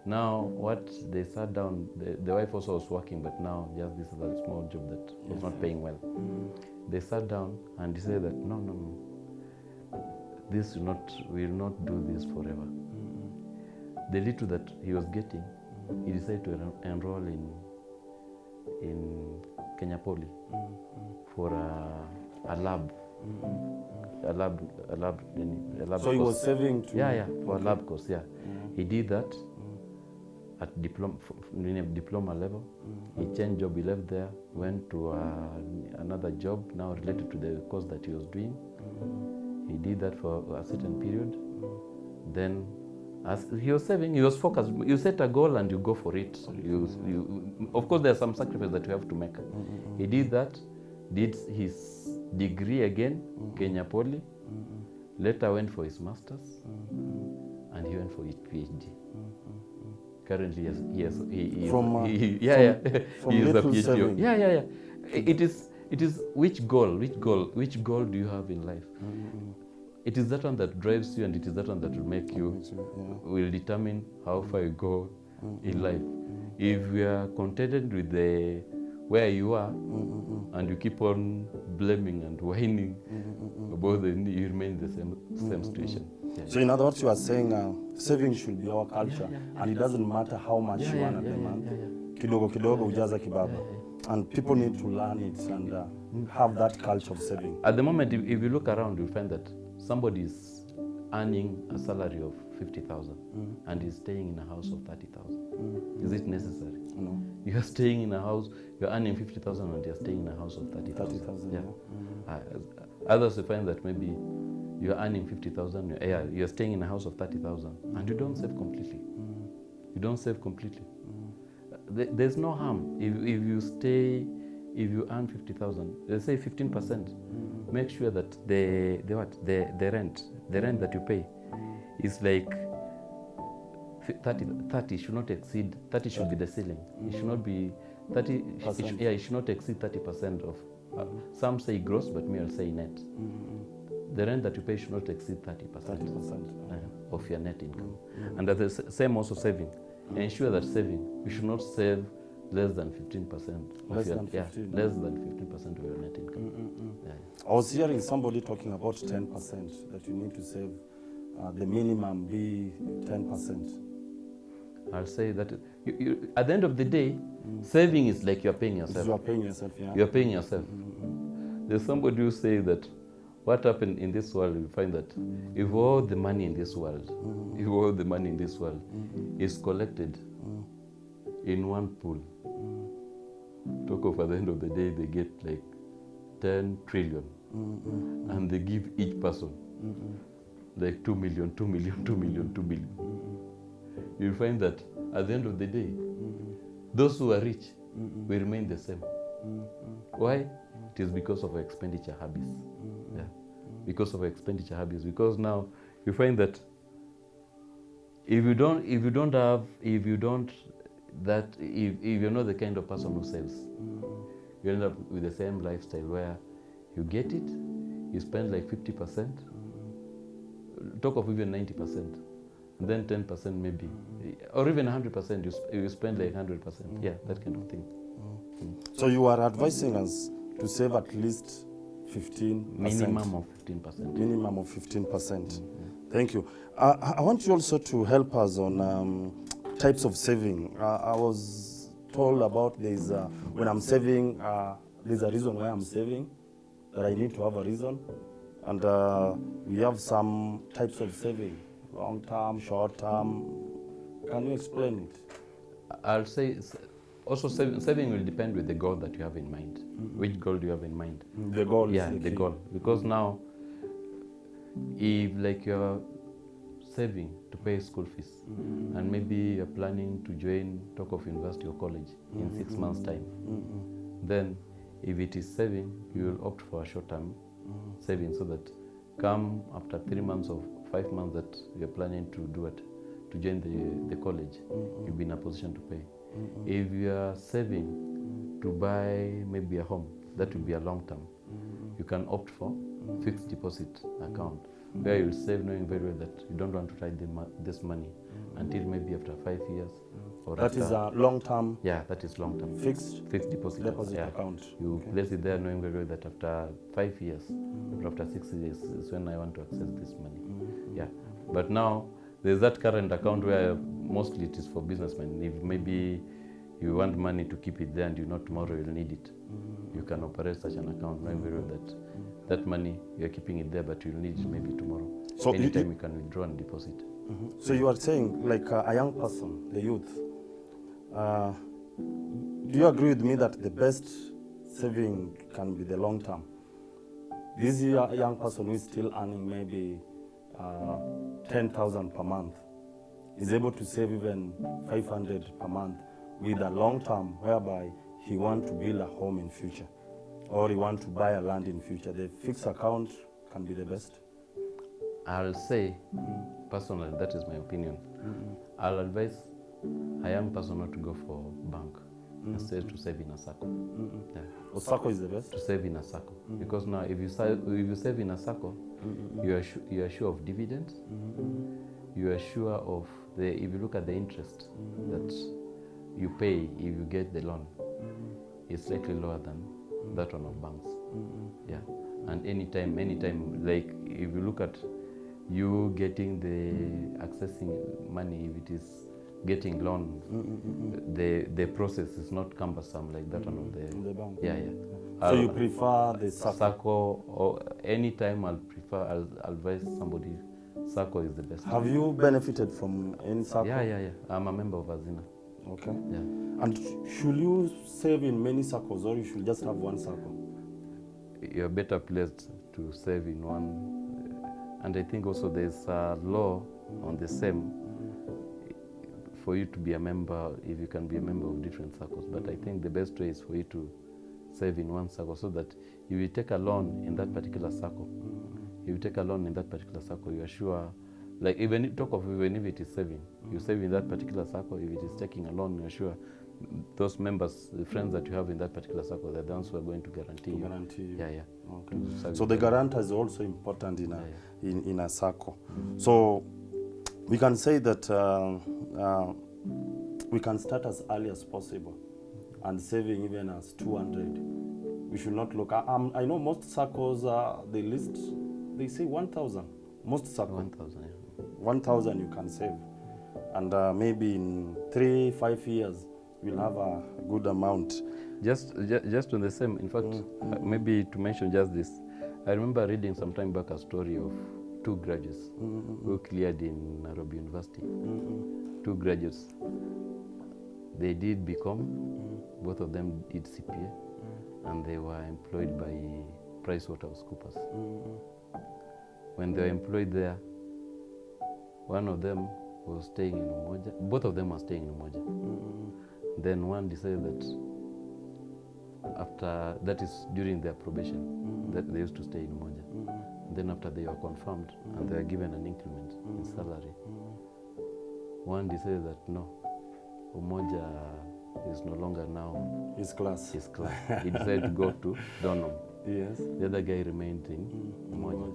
Now what they sat down, the wife also was working, but now just this other small job that was not paying well. They sat down and decided that no. This will not do this forever. The little that he was getting, he decided to enroll in Kenya Poly for a lab. A lab So he was saving to... for a lab course, He did that at diploma level. He changed job, he left there, went to another job now related to the course that he was doing. He did that for a certain period. Then, as he was saving, he was focused. You set a goal and you go for it. Of course, there are some sacrifices that you have to make. He did that, did his degree again, Kenya Poly. Later went for his master's, and he went for his PhD. Currently, he is a PhD. It is which goal do you have in life? It is that one that drives you, and it is that one that will make you, will determine how far you go in life. If you are contented with where you are, and you keep on blaming and whining about you remain in the same situation. So in other words, you are saying saving should be our culture, and it doesn't matter how much you earn at the month. Kidogo kidogo ujaza kibaba. And people need to learn it and have that culture of saving. At the moment, if you look around, you'll find that somebody is earning a salary of 50,000 and is staying in a house of 30,000. Is it necessary? No. You are staying in a house, you're earning 50,000 and you're staying in a house of 30,000. 30,000, Others will find that maybe you're earning 50,000, you're staying in a house of 30,000 and you don't save completely. You don't save completely. There's no harm if you earn 50,000. Let's say 15%. Make sure that the rent that you pay is like 30 should not exceed 30 should be the ceiling. It should not be 30. It should not exceed 30% of. Some say gross, but me I'll say net. The rent that you pay should not exceed 30% of your net income. And the same also saving. Ensure that saving, you should not save less than 15% of your less than 15% of your net income. I was hearing somebody talking about 10%, that you need to save the minimum be 10%. I'll say that at the end of the day, saving is like you're paying yourself. You are paying yourself, You're paying yourself. There's somebody who says that what happened in this world, you find that if all the money in this world, is collected in one pool, talk of at the end of the day, they get like 10 trillion. And they give each person like 2 million. You'll find that at the end of the day, those who are rich will remain the same. Why? It is because of our expenditure habits. Because of our expenditure habits. Because now you find that if you're not the kind of person who saves, you end up with the same lifestyle where you get it, you spend like 50%, talk of even 90%, and then 10% maybe, or even 100%, you spend like 100%, that kind of thing. So you are advising us to save at least 15%. Minimum of 15%. Minimum of 15%. Thank you. I want you also to help us on types of saving. I was told about when I'm saving, there's a reason why I'm saving, that I need to have a reason. And we have some types of saving, long term, short term. Can you explain it? I'll say also saving will depend with the goal that you have in mind. Which goal do you have in mind? The goal. The goal. Because now, if like you're saving to pay school fees, and maybe you're planning to join talk of university or college in 6 months' time, then if it is saving, you will opt for a short-term saving, so that come after 3 months or 5 months that you're planning to do it, to join the college, you'll be in a position to pay. If you are saving to buy maybe a home, that will be a long term. You can opt for fixed deposit account, where you'll save knowing very well that you don't want to write this money until maybe after 5 years. Or that is a long term. Yeah, that is long term. Fixed deposit account. You place it there knowing very well that after 5 years or after 6 years is when I want to access this money. Yeah. But now there's that current account where mostly it is for businessmen. If maybe you want money to keep it there and you know tomorrow you'll need it, you can operate such an account knowing very well that that money you're keeping it there, but you'll need it maybe tomorrow. So anytime you can withdraw and deposit. So you are saying, like a young person, the youth, do you agree with me that the best saving can be the long term? This young person who is still earning maybe 10,000 per month is able to save even 500 per month with a long term, whereby he wants to build a home in future, or he wants to buy a land in future. The fixed account can be the best. I'll say, personally, that is my opinion. I'll advise a young person not to go for bank, instead to save in a circle. Yeah. Or circle is the best? To save in a circle. Because now if you save in a circle, you are sure of dividends, you are sure of if you look at the interest that you pay if you get the loan, it's slightly lower than that one of banks. Yeah. And anytime, like if you look at you getting accessing money, if it is getting loan, the process is not cumbersome like that one of the bank. Yeah. So you prefer the circle? Or anytime I'll advise somebody, circle is the best. Have you benefited from any circle? Yeah. I'm a member of Azina. Okay. Yeah. And should you save in many circles, or you should just have one circle? You're better placed to save in one. And I think also there's a law on the same for you to be a member, if you can be a member of different circles. But I think the best way is for you to save in one circle, so that if you take a loan in that particular circle, you are sure, like even if it is saving, you save in that particular circle. If it is taking a loan, you're sure those members, the friends that you have in that particular circle, they're the ones who are going to guarantee you. Yeah. Okay. So the guarantor is also important in a circle. So we can say that we can start as early as possible, and saving even as 200. We should not look. I know most circles they say 1,000. Most circles 1,000. Yeah. 1,000 you can save, and maybe in 3-5 years we'll have a good amount. Just on the same, in fact, maybe to mention just this, I remember reading some time back a story of 2 graduates who cleared in Nairobi University. 2 graduates. They did become, both of them did CPA, and they were employed by PricewaterhouseCoopers. When they were employed there, one of them was staying in Umoja. Both of them were staying in Umoja. Then one decided that that is during their probation, that they used to stay in Umoja. Then after they were confirmed and they were given an increment in salary, one decided that no, Umoja is no longer now his class. He decided to go to Donholm. Yes. The other guy remained in Umoja.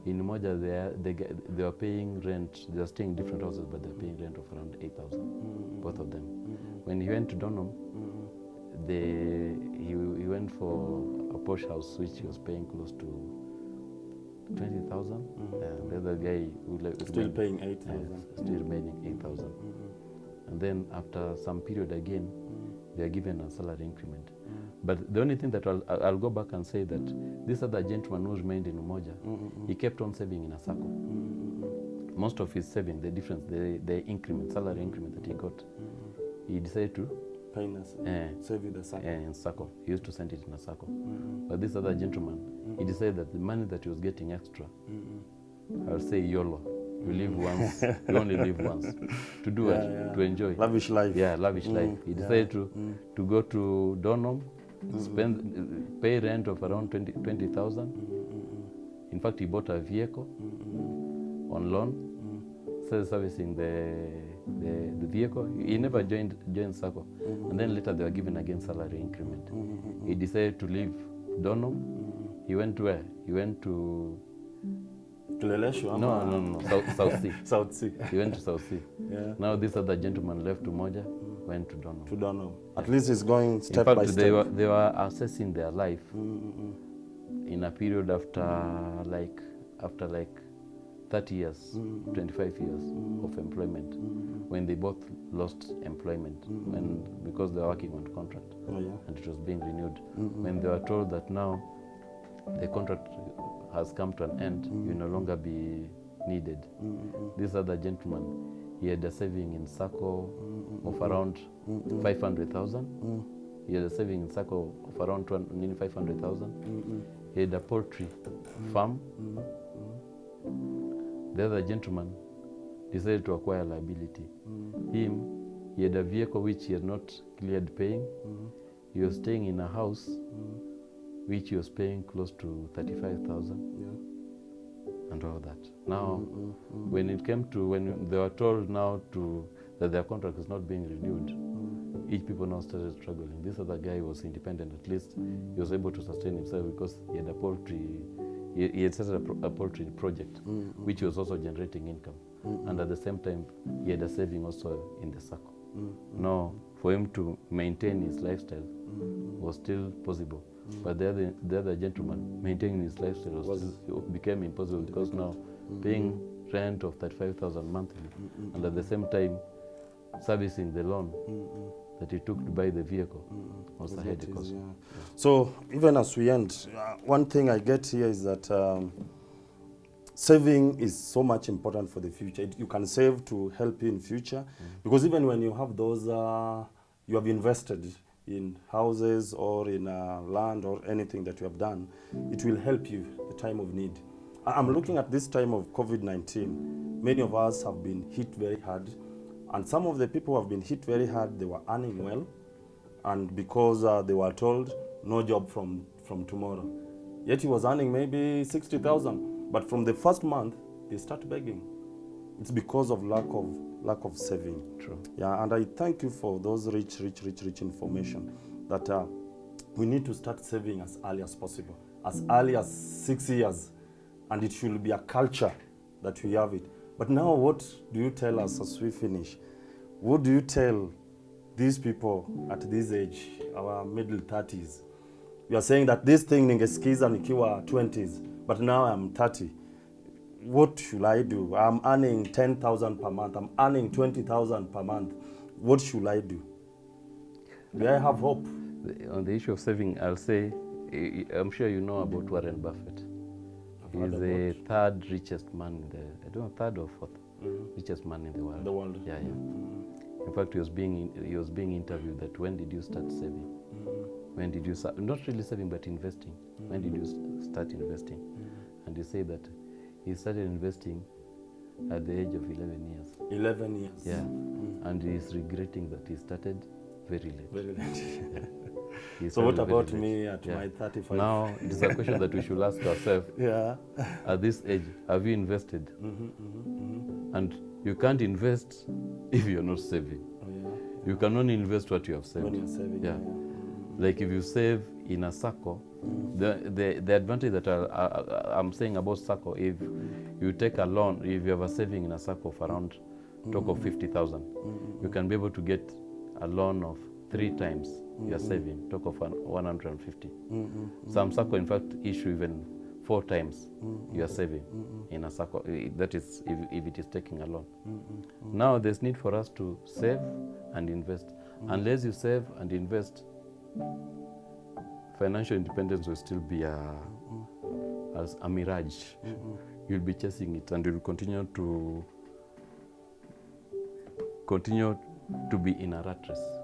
In Umoja, they were paying rent. They were staying in different houses, but they were paying rent of around 8,000, both of them. When he went to Donholm, he went for a posh house which he was paying close to 20,000. And the other guy still paying 8,000. Still remaining 8,000. And then after some period again, they are given a salary increment. But the only thing that I'll go back and say that this other gentleman who remained in Umoja, he kept on saving in a circle. Most of his saving, the difference, the increment, salary increment that he got, he decided to save in the circle. In circle. He used to send it in a circle. But this other gentleman, he decided that the money that he was getting extra, I'll say YOLO. You live once. You only live once. To do it, to enjoy. Lavish life. Yeah, lavish life. He decided to go to Donholm, pay rent of around 20,000. In fact, he bought a vehicle on loan, started servicing the vehicle. He never joined SACCO. And then later they were given again salary increment. He decided to leave Donholm. He went to where? He went to... No. South Sea. South Sea. He went to South Sea. Yeah. Now this other gentleman left to Moja, went to Donholm. To Donholm. At least he's going step by step. In fact, they were assessing their life in a period after like 30 years, 25 years of employment, when they both lost employment because they were working on contract and it was being renewed. When they were told that now the contract has come to an end, you no longer be needed. This other gentleman, he had a saving in SACCO of around 500,000. He had a saving in SACCO of around 500,000. He had a poultry farm. The other gentleman decided to acquire liability. He had a vehicle which he had not cleared paying. He was staying in a house which he was paying close to 35,000 and all that. Now, when they were told now that their contract is not being renewed, each people now started struggling. This other guy was independent. At least he was able to sustain himself because he had a poultry. He had started a poultry project, which was also generating income, and at the same time, he had a saving also in the SACCO. Now, for him to maintain his lifestyle was still possible. But the other gentleman, maintaining his lifestyle became impossible because now paying rent of 35,000 monthly and at the same time servicing the loan that he took to buy the vehicle was a headache also. So even as we end, one thing I get here is that saving is so much important for the future. You can save to help you in future because even when you have those, you have invested in houses or in land or anything that you have done, it will help you the time of need. I'm looking at this time of COVID-19. Many of us have been hit very hard, and some of the people who have been hit very hard, they were earning well, and because they were told no job from tomorrow. Yet he was earning maybe 60,000, but from the first month, they start begging. It's because of lack of saving. True. Yeah, and I thank you for those rich information that we need to start saving as early as possible, as early as 6 years, and it should be a culture that we have it. But now what do you tell us as we finish? What do you tell these people at this age, our middle 30s? You are saying that this thing ningesikiza nikiwa 20s, but now I'm 30. What should I do? I'm earning 10,000 per month. I'm earning 20,000 per month. What should I do? Do I have hope? On the issue of saving, I'll say, I'm sure you know about Warren Buffett. He's the third richest man in the, I don't know, third or fourth richest man in the world. The world. Yeah. In fact, he was being interviewed that when did you start saving? When did you start, not really saving, but investing? When did you start investing? And he said that he started investing at the age of 11 years. 11 years. Yeah. And he's regretting that he started very late. Very late. He So what started about very late. me at my 35? Now, it's a question that we should ask ourselves. Yeah. At this age, have you invested? And you can't invest if you're not saving. You can only invest what you have saved. When you're saving. Yeah. Like if you save in a SACCO, the advantage that I'm saying about SACCO, if you take a loan, if you have a saving in a SACCO of around talk of 50,000, you can be able to get a loan of 3 times your saving, talk of 150. Some SACCO, in fact, issue even 4 times your saving in a SACCO. That is, if it is taking a loan. Now, there's need for us to save and invest. Unless you save and invest, financial independence will still be as a mirage. You'll be chasing it, and you'll continue to be in a rat race.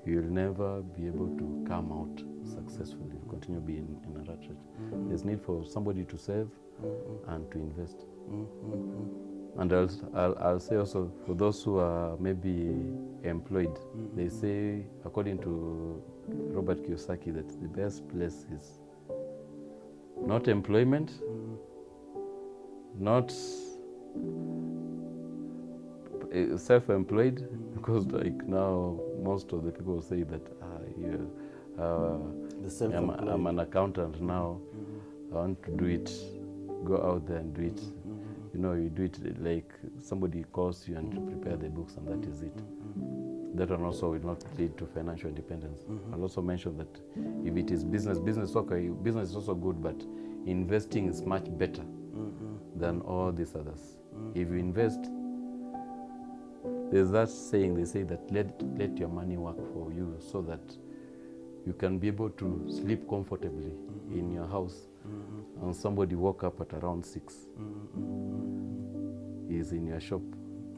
You'll never be able to come out successfully, continue being in a rat race. There's need for somebody to save and to invest. And I'll say also, for those who are maybe employed, they say, according to Robert Kiyosaki, that the best place is not employment, not self-employed, because like now most of the people say that I'm an accountant now, I want to do it, go out there and do it. You know, you do it like somebody calls you and prepare the books and that is it. That one also will not lead to financial independence. I'll also mention that if it is business okay, business is also good, but investing is much better than all these others. If you invest, there's that saying, they say that let your money work for you so that you can be able to sleep comfortably in your house. And somebody woke up at around 6. He's in your shop.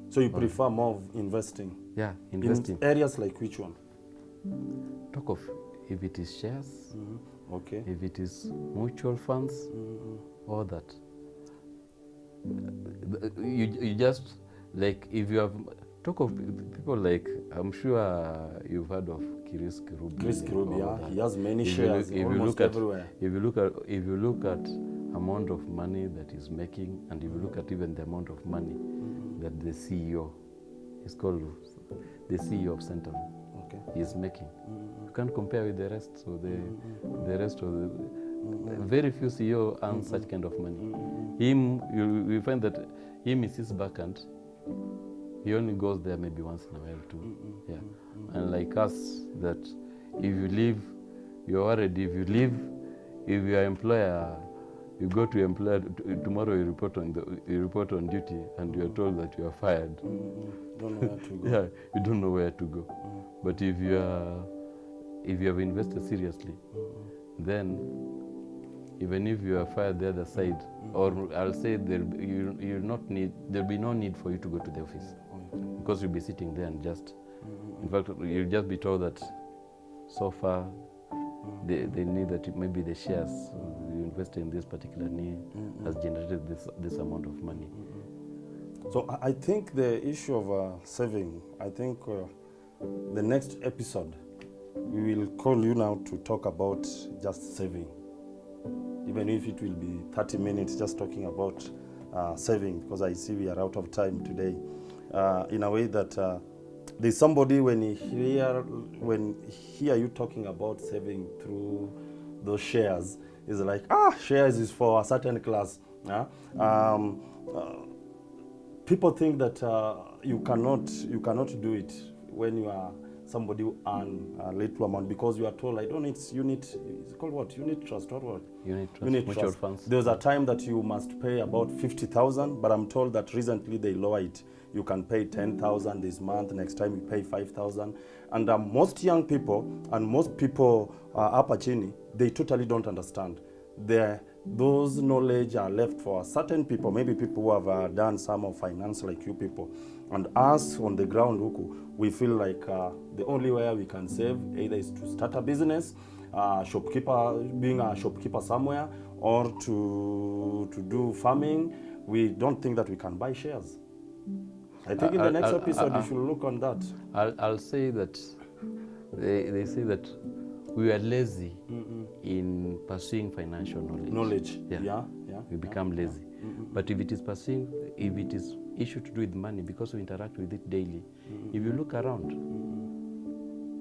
So you prefer more of investing? Yeah, investing. In areas like which one? Talk of if it is shares, okay, if it is mutual funds, all that. You just, like, if you have, talk of people like, I'm sure you've heard of Chris Kirubi, yeah. He has many shares almost everywhere. If you look at amount of money that he's making, and if you look at even the amount of money that the CEO, is called the CEO of Central, is making, you can't compare with the rest. So the rest of the very few CEO earn such kind of money. Him, you find that him is his back and he only goes there maybe once in a while too. Yeah. And like us, that if you leave, you're worried. If you leave, if your employer, you go to your employer tomorrow, you report on duty, and you are told that you are fired. Don't know where to go. Yeah, you don't know where to go. But if you have invested seriously, then even if you are fired the other side, or I'll say there'll be no need for you to go to the office, because you'll be sitting there and just, in fact, you'll just be told that so far they need that maybe the shares you invested in this particular need has generated this amount of money. So I think the issue of saving, I think the next episode, we will call you now to talk about just saving. Even if it will be 30 minutes just talking about saving, because I see we are out of time today. In a way that there's somebody when hear you talking about saving through those shares, is like, shares is for a certain class. People think that you cannot do it when you are somebody who earn a little amount, because you are told, I don't need unit. It's called what? Unit trust or what? Unit Mutual trust. Funds. There's a time that you must pay about 50,000, but I'm told that recently they lower it. You can pay 10,000 this month. Next time you pay 5,000. And most young people and most people upper chini, they totally don't understand. Those knowledge are left for certain people, maybe people who have done some of finance like you people. And us on the ground, we feel like the only way we can save either is to start a business, being a shopkeeper somewhere, or to do farming. We don't think that we can buy shares. I think in the next episode you should look on that. I'll say that they say that we are lazy in pursuing financial knowledge. Yeah. We become lazy. But if it is issue to do with money, because we interact with it daily, if you look around,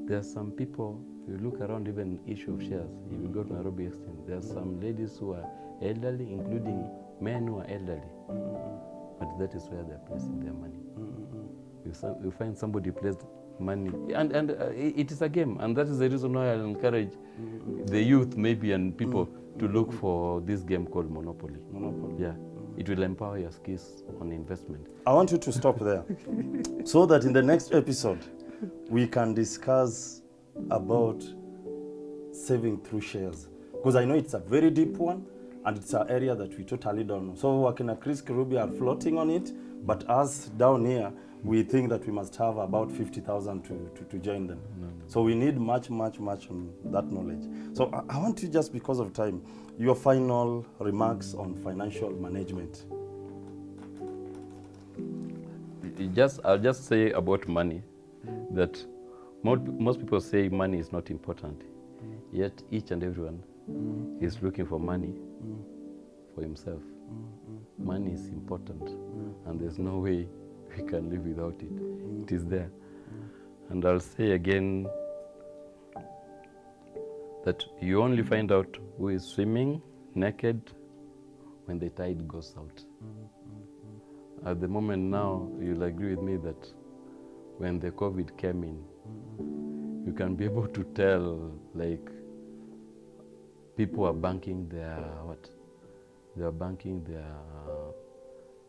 there are some people, you look around, even issue of shares, if you go to Nairobi Exchange, there are some ladies who are elderly, including men who are elderly, but that is where they're placing their money. You find somebody placed money, and it is a game, and that is the reason why I'll encourage the youth maybe and people to look for this game called Monopoly. Yeah, it will empower your skills on investment. I want you to stop there, so that in the next episode we can discuss about saving through shares, because I know it's a very deep one, and it's an area that we totally don't know. So Wakina Chris Kirubi are floating on it, but us down here, we think that we must have about 50,000 to join them. So we need much on that knowledge. So I want you, just because of time, your final remarks on financial management. I'll just say about money that most people say money is not important, yet each and everyone is looking for money for himself. Money is important, and there's no way we can live without it. It is there. And I'll say again that you only find out who is swimming naked when the tide goes out. At the moment now, you'll agree with me that when the COVID came in, you can be able to tell, like, people are banking their what? They are banking their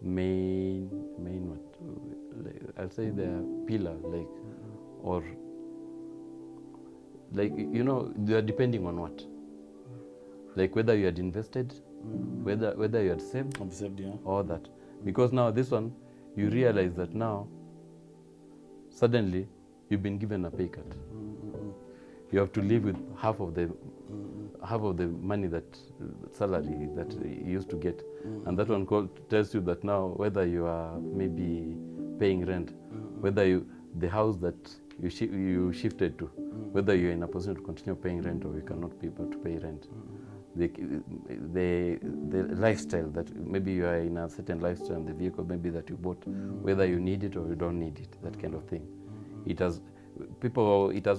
main what? Like, I'll say their pillar, like, or like, you know, they are depending on what? Like whether you had invested, whether you had saved, Yeah. or that. Because now this one, you realize that now, suddenly, you've been given a pay cut. You have to live with half of the money, that salary that you used to get. And that one tells you that now, whether you are maybe paying rent, whether the house that you shifted to, whether you're in a position to continue paying rent or you cannot be able to pay rent. The lifestyle, that maybe you are in a certain lifestyle, and the vehicle maybe that you bought, whether you need it or you don't need it, that kind of thing. It has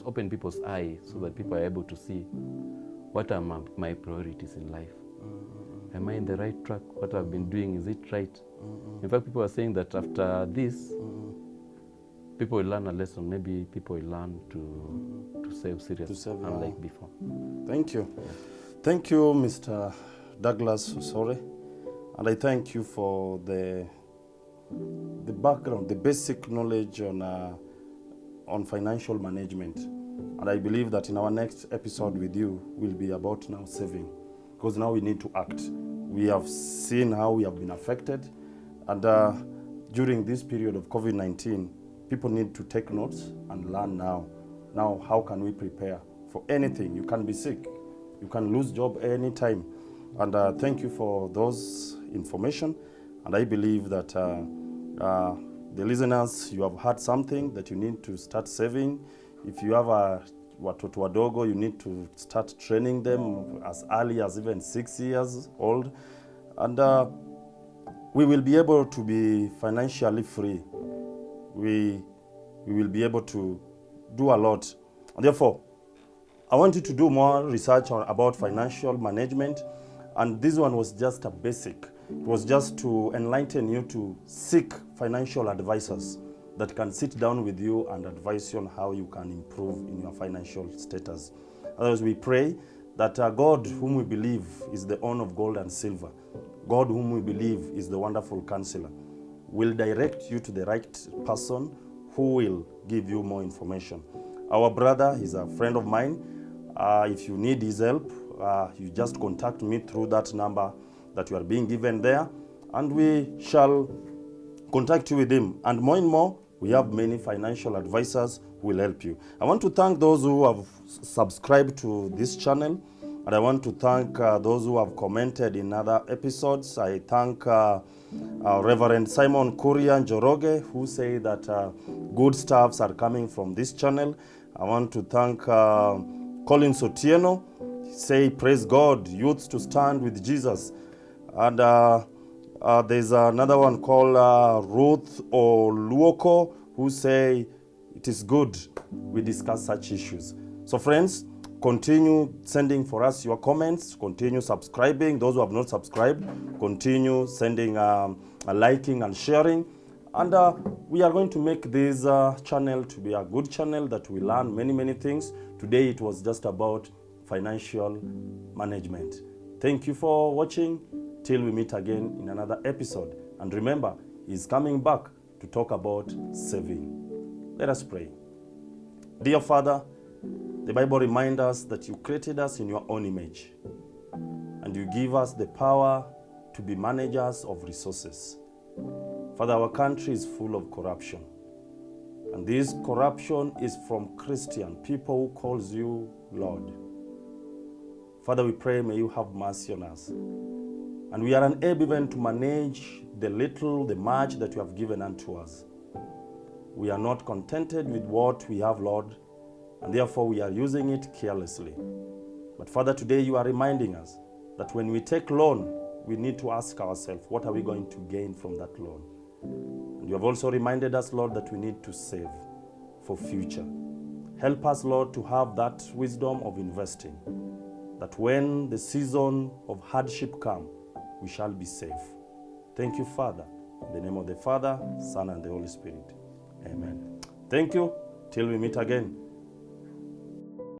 opened people's eyes so that people are able to see what are my priorities in life. Am I in the right track? What I've been doing, is it right? In fact, people are saying that after this, people will learn a lesson. Maybe people will learn to save seriously, unlike before. Thank you. Thank you, Mr. Daglus Osore, and I thank you for the background, the basic knowledge on financial management. And I believe that in our next episode with you will be about now saving, because now we need to act. We have seen how we have been affected, and during this period of COVID-19, people need to take notes and learn now. Now, how can we prepare for anything? You can be sick. You can lose job anytime. And thank you for those information. And I believe that the listeners, you have heard something that you need to start saving. If you have a watoto wadogo, you need to start training them as early as even 6 years old. And we will be able to be financially free. We will be able to do a lot. And therefore, I want you to do more research about financial management, and this one was just a basic. It was just to enlighten you to seek financial advisors that can sit down with you and advise you on how you can improve in your financial status. Otherwise, we pray that God, whom we believe is the owner of gold and silver, God whom we believe is the wonderful counselor, will direct you to the right person who will give you more information. Our brother is a friend of mine. If you need his help, you just contact me through that number that you are being given there, and we shall contact you with him. And more, we have many financial advisors who will help you. I want to thank those who have subscribed to this channel, and I want to thank those who have commented in other episodes. I thank Reverend Simon Kuria Njoroge, who say that good stuffs are coming from this channel. I want to thank Colin Sotieno, say, praise God, youths to stand with Jesus. And there's another one called Ruth Oluoko, who say, it is good we discuss such issues. So friends, continue sending for us your comments, continue subscribing. Those who have not subscribed, continue sending a liking and sharing. And we are going to make this channel to be a good channel that we learn many things. Today it was just about financial management. Thank you for watching. Till we meet again in another episode. And remember, he's coming back to talk about saving. Let us pray. Dear Father, the Bible reminds us that you created us in your own image. And and you give us the power to be managers of resources. Father, our country is full of corruption. And this corruption is from Christian people who calls you Lord. Father, we pray, may you have mercy on us. And we are unable even to manage the little, the much that you have given unto us. We are not contented with what we have, Lord, and therefore we are using it carelessly. But Father, today you are reminding us that when we take loan, we need to ask ourselves, what are we going to gain from that loan? And you have also reminded us, Lord, that we need to save for future. Help us, Lord, to have that wisdom of investing, that when the season of hardship comes, we shall be safe. Thank you, Father. In the name of the Father, Son, and the Holy Spirit. Amen. Thank you. Till we meet again.